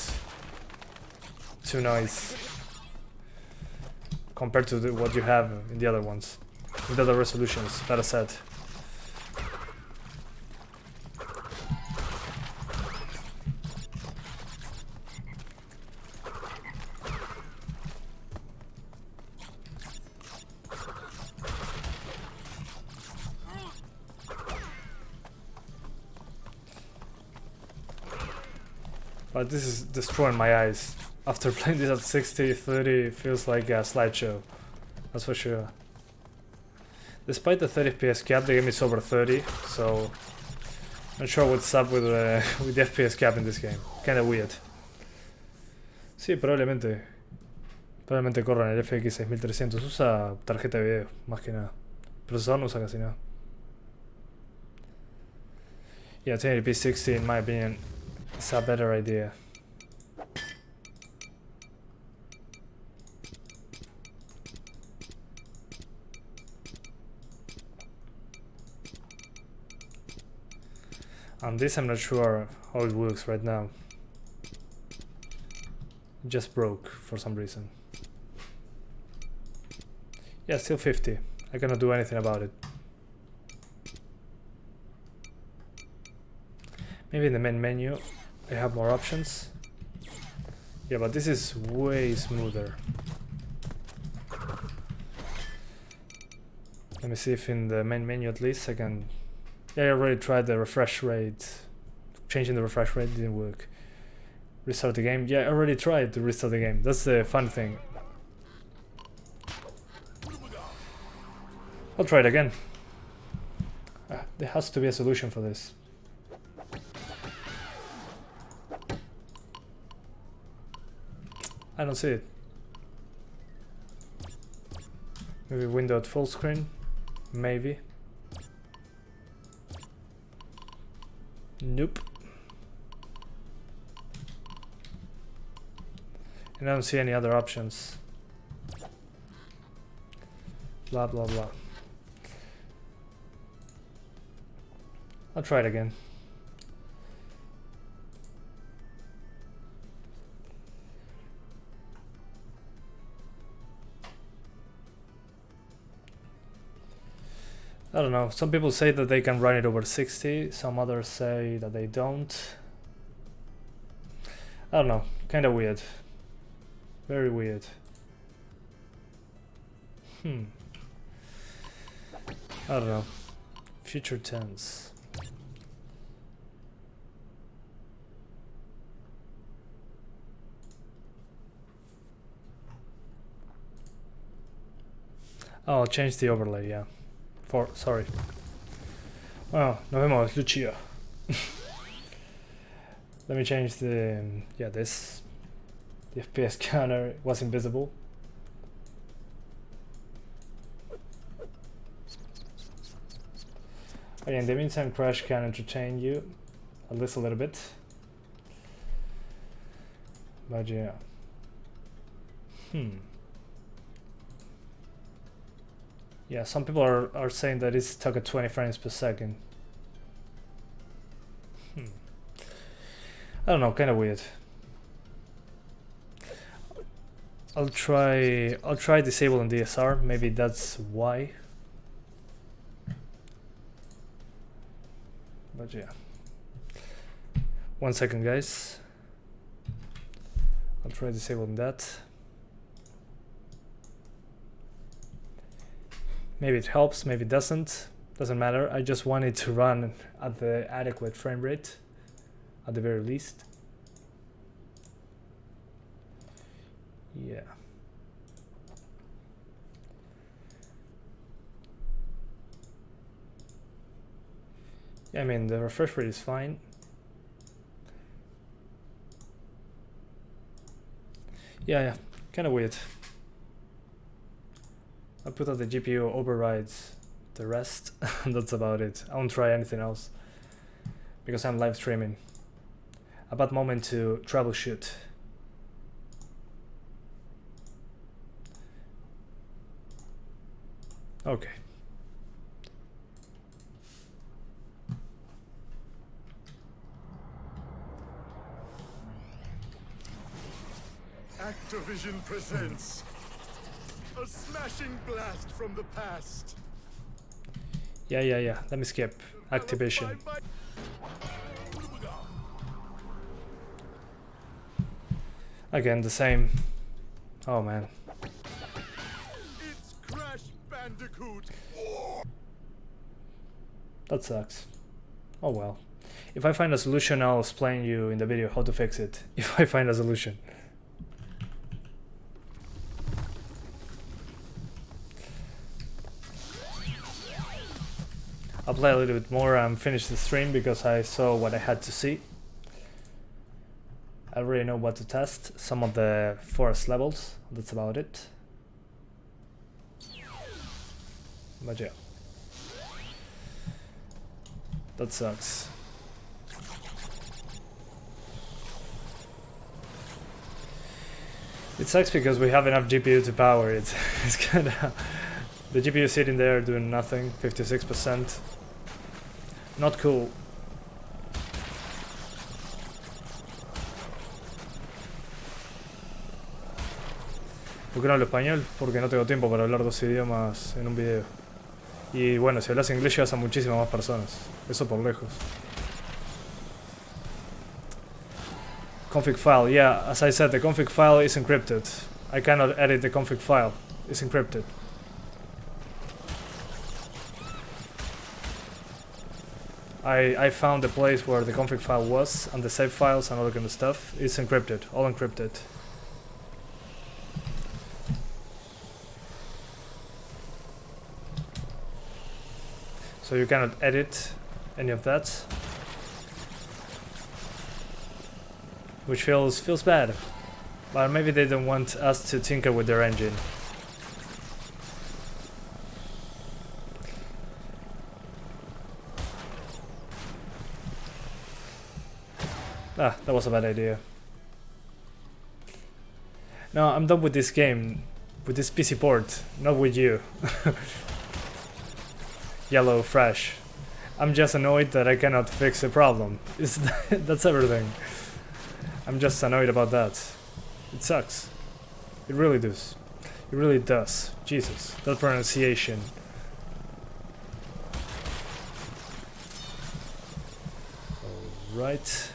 too nice. compared to what you have in the other ones, in the other resolutions, that said. But this is destroying my eyes. After playing this at 60, 30, it feels like a slideshow. That's for sure. Despite the 30 FPS cap, the game is over 30, so not sure what's up with the FPS cap in this game. Kinda weird. Sí, probablemente corra en el FX 6300. Usa tarjeta de video, más que nada. Procesador no usa casi nada. Yeah, 1080p 60 in my opinion is a better idea. On this I'm not sure how it works right now. It just broke for some reason. Yeah, still 50. I cannot do anything about it. Maybe in the main menu I have more options. Yeah, but this is way smoother. Let me see if in the main menu at least I can... Yeah, I already tried the refresh rate. Changing the refresh rate didn't work. Restart the game. Yeah, I already tried to restart the game. That's the fun thing. I'll try it again. There has to be a solution for this. I don't see it. Maybe window at full screen? Maybe. Nope. And I don't see any other options. Blah blah blah. I'll try it again. I don't know, some people say that they can run it over 60, some others say that they don't. I don't know, kinda weird. Very weird. I don't know. Future tense. Oh, I'll change the overlay, yeah. Sorry. Oh, nos vemos, Lucia. Let me change the... yeah, this. The FPS counter was invisible. Okay, in the meantime, Crash can entertain you at least a little bit. But yeah. Yeah, some people are saying that it's stuck at 20 frames per second. I don't know, kind of weird. I'll try disabling DSR. Maybe that's why. But yeah. 1 second, guys. I'll try disabling that. Maybe it helps, maybe it doesn't. Doesn't matter. I just want it to run at the adequate frame rate, at the very least. Yeah. Yeah, I mean, the refresh rate is fine. Yeah, kind of weird. I put out the GPU overrides the rest. That's about it. I won't try anything else because I'm live streaming. A bad moment to troubleshoot. Okay. Activision presents A smashing blast from the past. Yeah. Let me skip. Activation. Again, the same. Oh man. It's Crash Bandicoot. That sucks. Oh well. If I find a solution, I'll explain you in the video how to fix it. If I find a solution. I'll play a little bit more and finish the stream because I saw what I had to see. I already know what to test. Some of the forest levels. That's about it. But yeah. That sucks. It sucks because we have enough GPU to power it. It's kinda... The GPU sitting there doing nothing, 56%. Not cool. ¿Por qué no hablo español? Porque no tengo tiempo para hablar dos idiomas en un video. Y bueno, si hablas inglés llegas a muchísimas más personas. Eso por lejos. Config file, yeah, as I said, the config file is encrypted. I cannot edit the config file. It's encrypted. I found the place where the config file was, and the save files and all that kind of stuff. It's encrypted, all encrypted. So you cannot edit any of that. Which feels bad. But maybe they don't want us to tinker with their engine. Ah, that was a bad idea. No, I'm done with this game. With this PC port. Not with you. Yellow Fresh. I'm just annoyed that I cannot fix the problem. That's everything. I'm just annoyed about that. It sucks. It really does. It really does. Jesus, that pronunciation. Alright.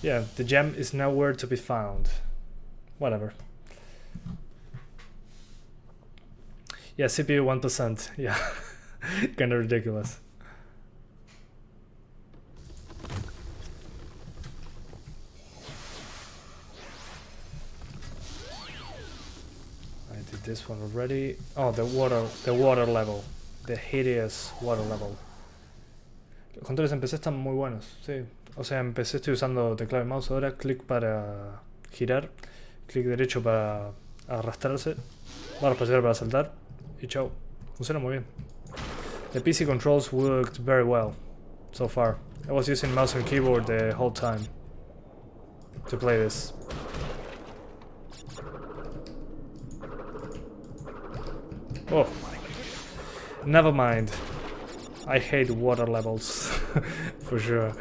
Yeah, the gem is nowhere to be found. Whatever. Yeah, CPU 1%. Yeah, kinda ridiculous. I did this one already. Oh, the water level. The hideous water level. Los controles en PC están muy buenos, sí. O sea, en PC estoy usando teclado y mouse ahora, clic para girar, clic derecho para arrastrarse, barra espacial para saltar y chao. Funciona muy bien. The PC controls worked very well so far. I was using mouse and keyboard the whole time to play this. Oh, never mind. I hate water levels for sure.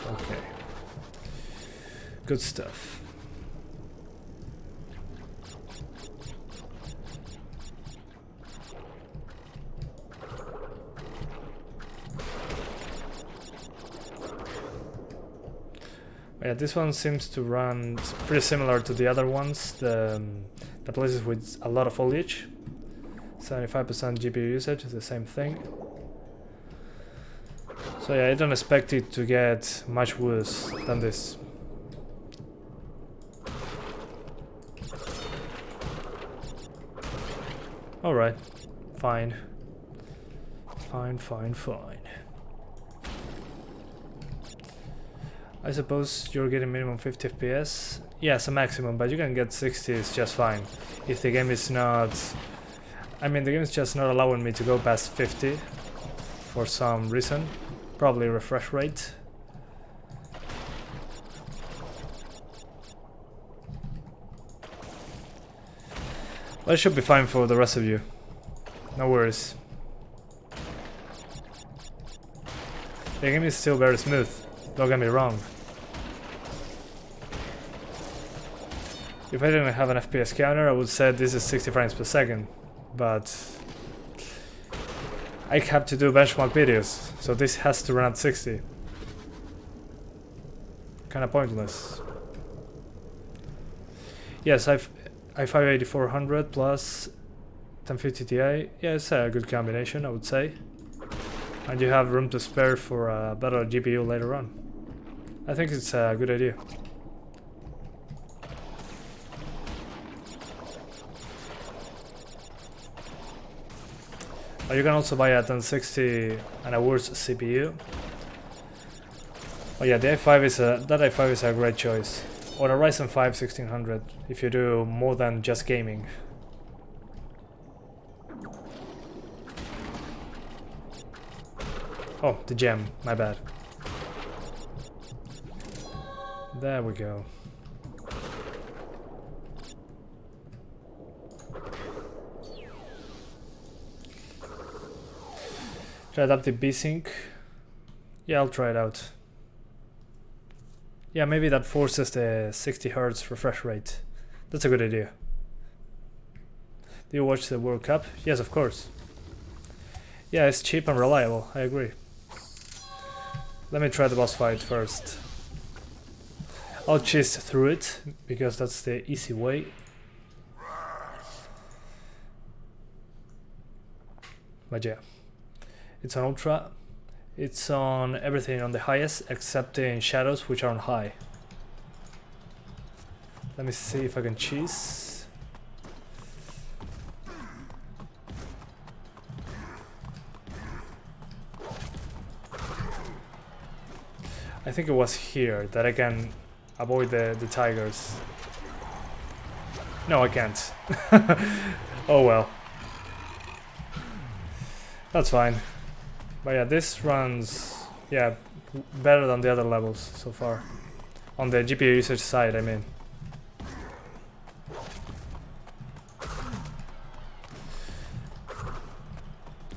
Okay. Good stuff. Yeah, this one seems to run pretty similar to the other ones, the places with a lot of foliage. 75% GPU usage is the same thing. So yeah, I don't expect it to get much worse than this. Alright, fine. Fine. I suppose you're getting minimum 50 FPS? Yes, a maximum, but you can get 60 is just fine. If the game is not... I mean, the game is just not allowing me to go past 50 for some reason. Probably refresh rate. But it should be fine for the rest of you. No worries. The game is still very smooth. Don't get me wrong. If I didn't have an FPS counter, I would say this is 60 frames per second, but I have to do benchmark videos, so this has to run at 60. Kinda pointless. Yes, i5-8400 plus 1050 Ti. Yeah, it's a good combination, I would say. And you have room to spare for a better GPU later on. I think it's a good idea. You can also buy a 1060 and a worse CPU. Oh yeah, the i5 is a great choice. Or a Ryzen 5 1600 if you do more than just gaming. Oh, the gem, my bad. There we go. Try adaptive B-Sync. Yeah, I'll try it out. Yeah, maybe that forces the 60 Hz refresh rate. That's a good idea. Do you watch the World Cup? Yes, of course. Yeah, it's cheap and reliable, I agree. Let me try the boss fight first. I'll cheese through it, because that's the easy way. But yeah. It's on ultra. It's on everything on the highest except in shadows, which are on high. Let me see if I can cheese. I think it was here that I can avoid the tigers. No, I can't. Oh well. That's fine. But yeah, this runs, yeah, better than the other levels so far. On the GPU usage side, I mean.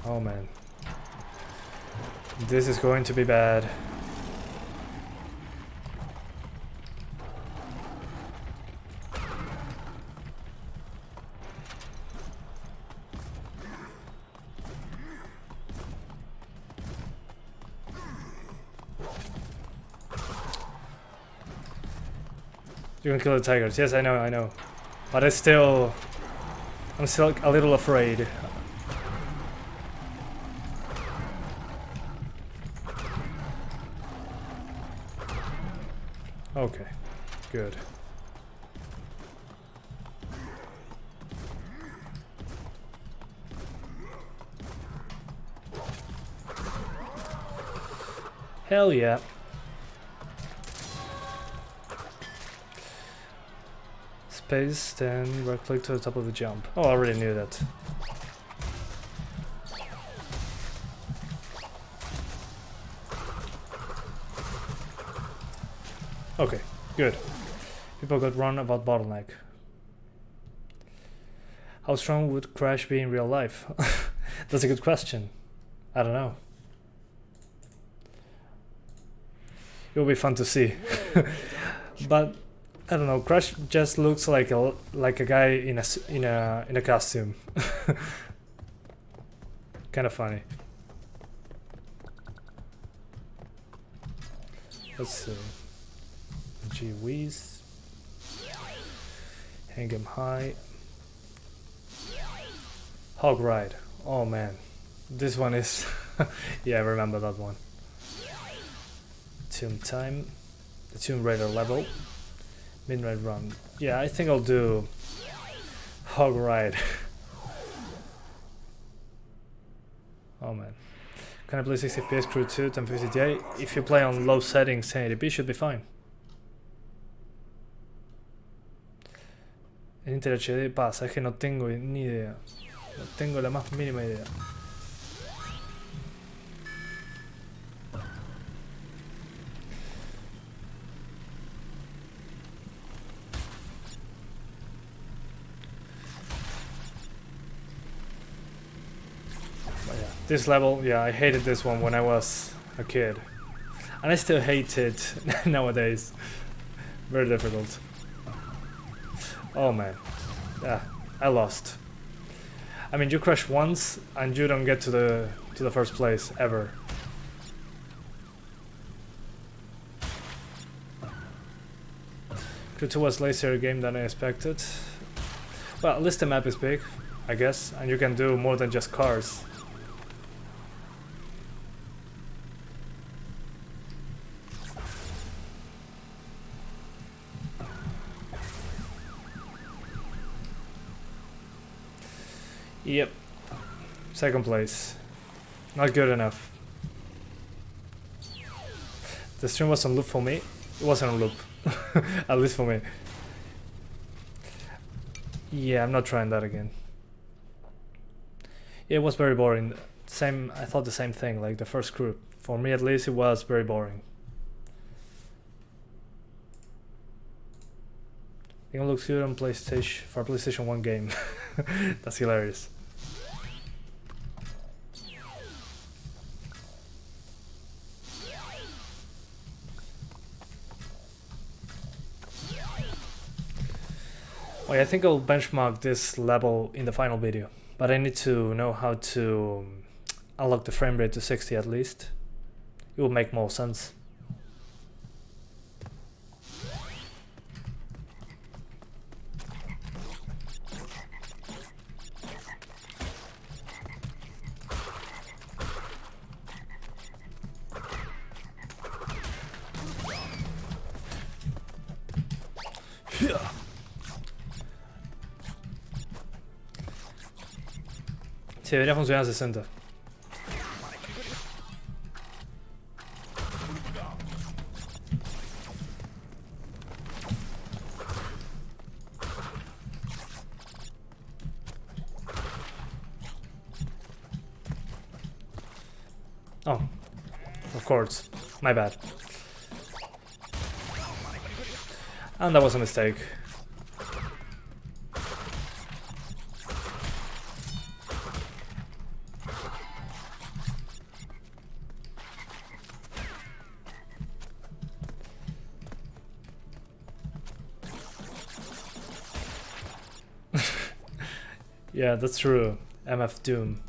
Oh man. This is going to be bad. You can kill the tigers. Yes, I know. But I'm still a little afraid. Okay, good. Hell yeah. Space, then right click to the top of the jump. Oh, I already knew that. Okay, good. People got wrong about bottleneck. How strong would Crash be in real life? That's a good question. I don't know. It will be fun to see. But I don't know. Crash just looks like a guy in a costume. Kind of funny. Let's see. Gee whiz. Hang him high. Hog ride. Oh man, this one is. Yeah, I remember that one. Tomb time. The Tomb Raider level. Midnight run. Yeah, I think I'll do hog ride. Oh man. Can I play 60 FPS Crew 2 1050 Ti? If you play on low settings, 1080p should be fine. En Inter HD pasa, es que no tengo ni idea. No tengo la más mínima idea. This level, yeah, I hated this one when I was a kid. And I still hate it nowadays. Very difficult. Oh man. Yeah, I lost. I mean, you crash once and you don't get to the first place ever. Crew 2 was lazier game than I expected. Well, at least the map is big, I guess, and you can do more than just cars. Yep, second place. Not good enough. The stream was on loop for me. It wasn't on loop, at least for me. Yeah, I'm not trying that again. It was very boring. I thought the same thing, like the first group. For me at least, it was very boring. It looks good on PlayStation for a PlayStation 1 game. That's hilarious. Oh, yeah, I think I'll benchmark this level in the final video, but I need to know how to unlock the frame rate to 60 at least. It will make more sense. Sí, debería funcionar a 60. Oh, of course, my bad. And that was a mistake. Yeah, that's true. MF Doom.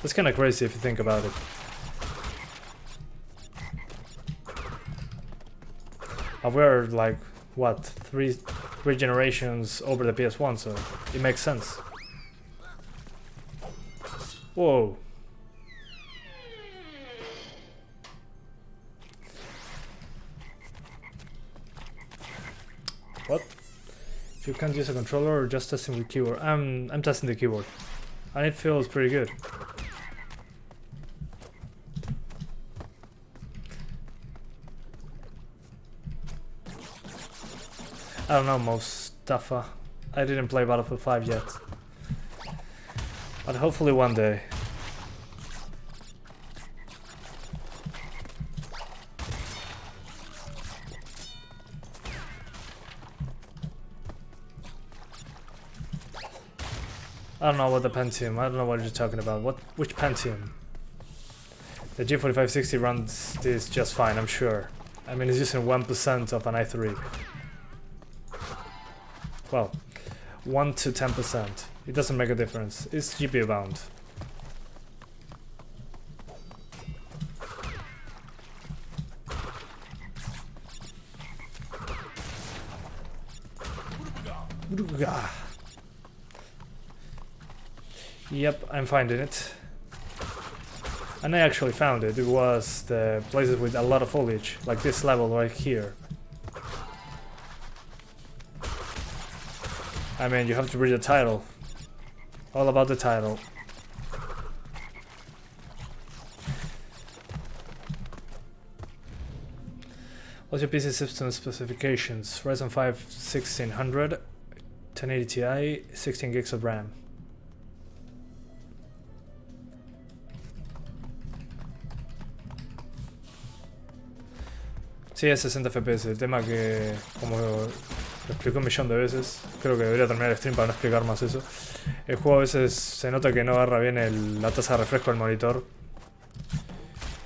That's kind of crazy if you think about it. We're like, what, three generations over the PS1, so it makes sense. Whoa. What? If you can't use a controller or just testing the keyboard? I'm testing the keyboard, and it feels pretty good. I don't know, Mustafa. I didn't play Battlefield 5 yet, but hopefully one day. I don't know what the Pentium. I don't know what you're talking about. Which Pentium? The G4560 runs this just fine, I'm sure. I mean, it's using 1% of an i3. Well, 1 to 10%. It doesn't make a difference. It's GPU bound. Yep, I'm finding it. And I actually found it. It was the places with a lot of foliage, like this level right here. I mean, you have to read the title. All about the title. What's your PC system specifications? Ryzen 5 1600, 1080 Ti, 16 gigs of RAM. Sí, es 60 FPS. El tema que como Lo explico un millón de veces. Creo que debería terminar el stream para no explicar más eso. El juego a veces se nota que no agarra bien la tasa de refresco del monitor.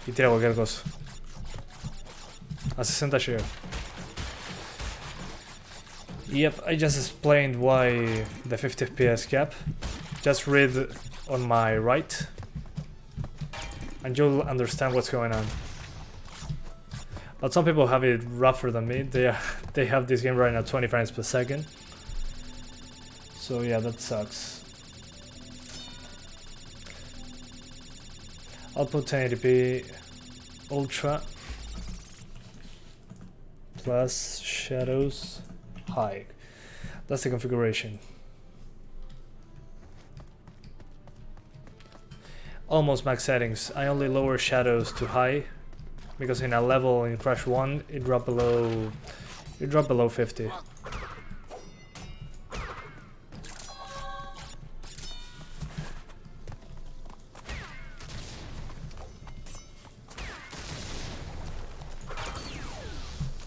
Y tira cualquier cosa. A 60 llega. Yep, I just explained why the 50 FPS cap. Just read on my right. And you'll understand what's going on. But some people have it rougher than me. They have this game running at 20 frames per second. So yeah, that sucks. Output 1080p Ultra plus shadows high. That's the configuration. Almost max settings. I only lower shadows to high because in a level in Crash 1 it dropped below 50.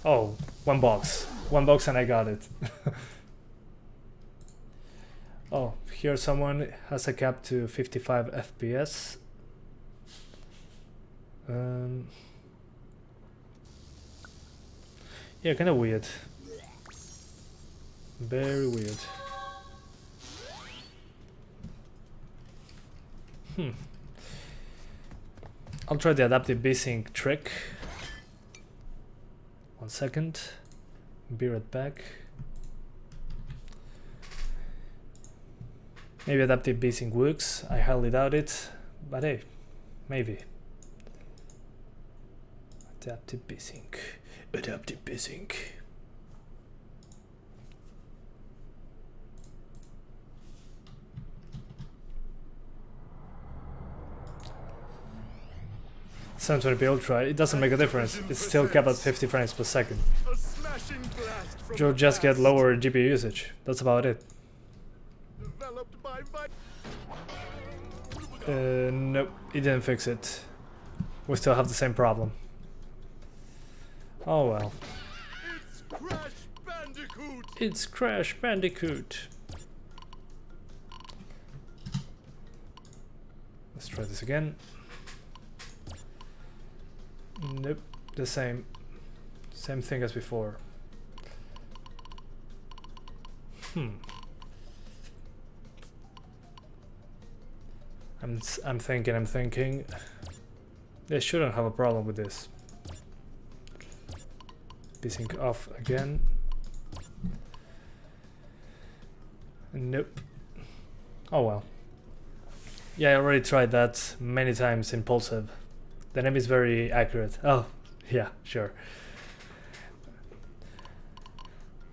Oh, one box and I got it. Oh, here someone has a cap to 55 FPS. Yeah, kind of weird. Very weird. I'll try the adaptive VSync trick. 1 second. Be right back. Maybe adaptive VSync works. I highly doubt it, but hey, maybe. Adaptive VSync. Adaptive VSync. $720p Ultra, it doesn't make a difference. It's still capped at 50 frames per second. You'll just get lower GPU usage. That's about it. Nope, it didn't fix it. We still have the same problem. Oh well. It's Crash Bandicoot! It's Crash Bandicoot. Let's try this again. Nope, the same thing as before. I'm thinking. They shouldn't have a problem with this. VSync off again. Nope. Oh well. Yeah, I already tried that many times in Pulsive. The name is very accurate. Oh, yeah, sure.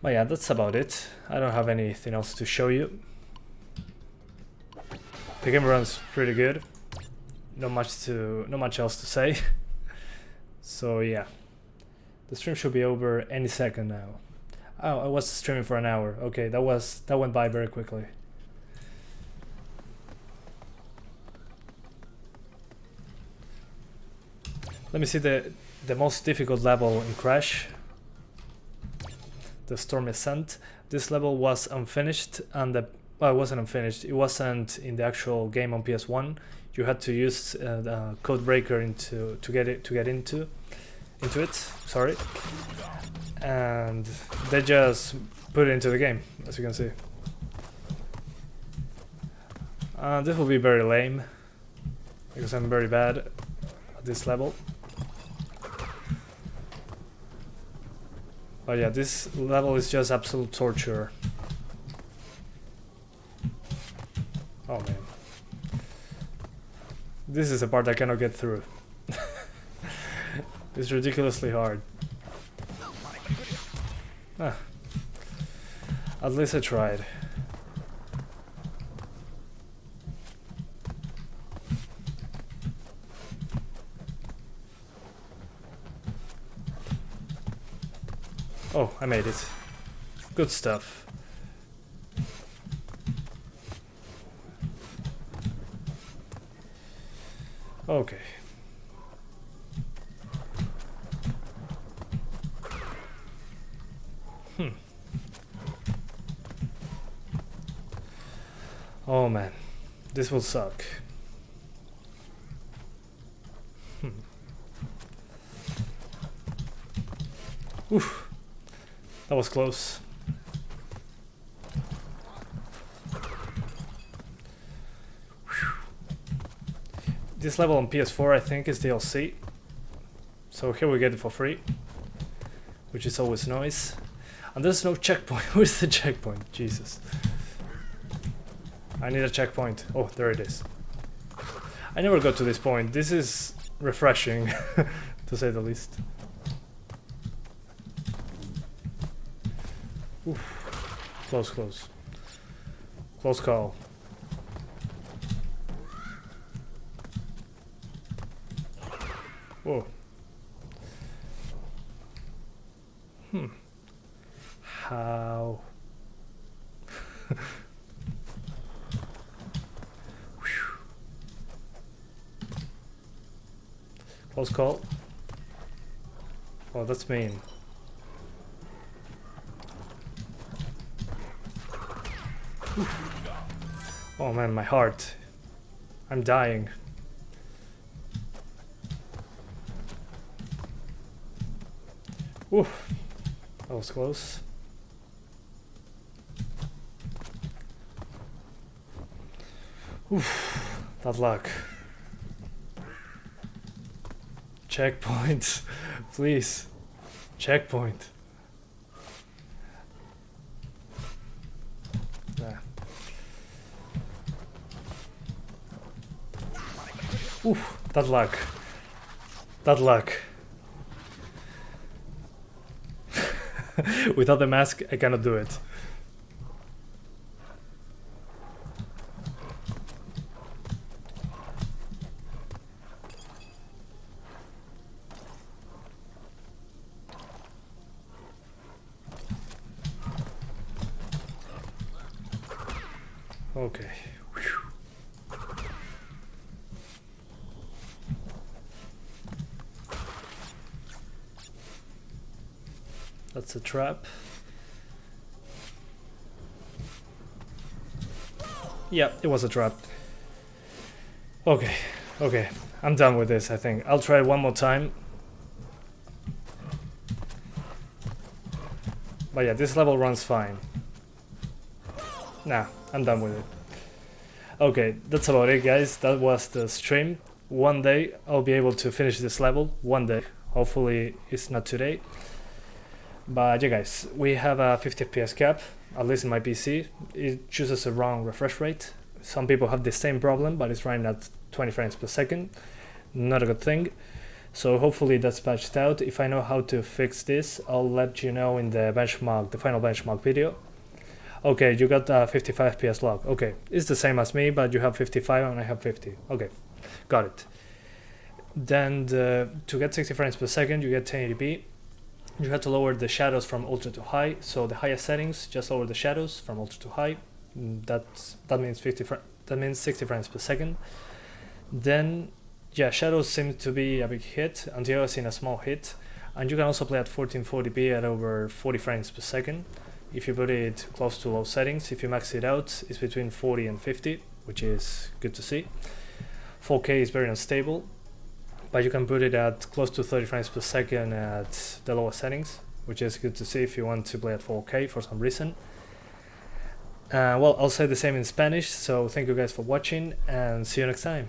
But yeah, that's about it. I don't have anything else to show you. The game runs pretty good. Not much else to say. So yeah. The stream should be over any second now. Oh, I was streaming for an hour. Okay, that went by very quickly. Let me see the most difficult level in Crash. The Storm Ascent. This level was unfinished, and well, it wasn't unfinished. It wasn't in the actual game on PS1. You had to use the code breaker to get into it. Sorry, and they just put it into the game, as you can see. This will be very lame because I'm very bad at this level. But yeah, this level is just absolute torture. Oh man. This is the part I cannot get through. It's ridiculously hard. Ah. At least I tried. Oh, I made it. Good stuff. Okay. Oh man, this will suck. Oof, that was close. This level on PS4 I think is DLC, so here we get it for free, which is always nice. And there's no checkpoint. Where's the checkpoint? Jesus. I need a checkpoint. Oh, there it is. I never got to this point. This is refreshing, to say the least. Oof. Close, close. Close call. Whoa. How? Close call. Oh, that's mean. Oh man, my heart. I'm dying. Oof, that was close. Oof, that luck. Checkpoint, please. Checkpoint. Nah. Oof, that luck. That luck. Without the mask, I cannot do it. Okay. Whew. That's a trap. Yeah, it was a trap. Okay, okay. I'm done with this, I think. I'll try it one more time. But yeah, this level runs fine. Nah, I'm done with it. Okay, that's about it, guys. That was the stream. One day I'll be able to finish this level. One day. Hopefully it's not today. But yeah, guys, we have a 50 FPS cap, at least in my PC. It chooses the wrong refresh rate. Some people have the same problem, but it's running at 20 frames per second. Not a good thing. So hopefully that's patched out. If I know how to fix this, I'll let you know in the benchmark, the final benchmark video. Okay, you got a 55 FPS log. Okay, it's the same as me, but you have 55 and I have 50. Okay, got it. Then to get 60 frames per second, you get 1080p. You have to lower the shadows from ultra to high. So the highest settings, just lower the shadows from ultra to high. That means 60 frames per second. Then, yeah, shadows seem to be a big hit. Until I've seen a small hit. And you can also play at 1440p at over 40 frames per second. If you put it close to low settings, if you max it out, it's between 40 and 50, which is good to see. 4K is very unstable, but you can put it at close to 30 frames per second at the lowest settings, which is good to see if you want to play at 4K for some reason. Well, I'll say the same in Spanish, so thank you guys for watching and see you next time.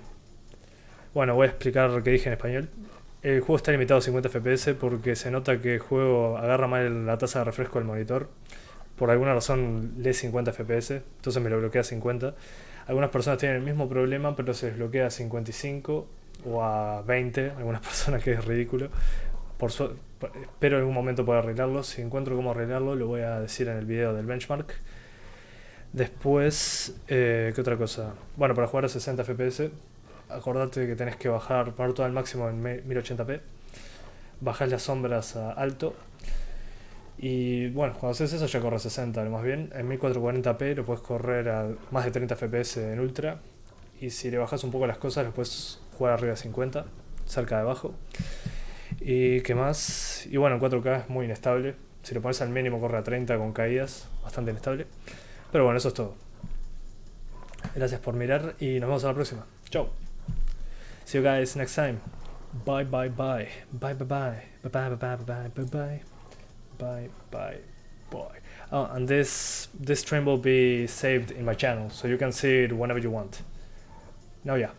Bueno, voy a explicar lo que dije en español. El juego está limitado a 50 FPS porque se nota que el juego agarra mal la tasa de refresco del monitor. Por alguna razón lee 50 FPS, entonces me lo bloquea a 50. Algunas personas tienen el mismo problema, pero se desbloquea a 55 o a 20. Algunas personas, que es ridículo. Espero en algún momento poder arreglarlo. Si encuentro cómo arreglarlo, lo voy a decir en el video del benchmark. Después, ¿qué otra cosa? Bueno, para jugar a 60 FPS, acordate que tenés que poner todo al máximo en 1080p. Bajás las sombras a alto. Y bueno, cuando haces eso ya corre 60, lo más bien. En 1440p lo puedes correr a más de 30 FPS en ultra. Y si le bajas un poco las cosas, lo puedes jugar arriba de 50, cerca de abajo. Y qué más. Y bueno, en 4K es muy inestable. Si lo pones al mínimo corre a 30 con caídas, bastante inestable. Pero bueno, eso es todo. Gracias por mirar y nos vemos a la próxima. Chao. See you guys next time. Bye bye bye. Bye bye bye. Bye bye bye bye bye bye. Bye bye bye. Oh, and this stream will be saved in my channel, so you can see it whenever you want. Now yeah.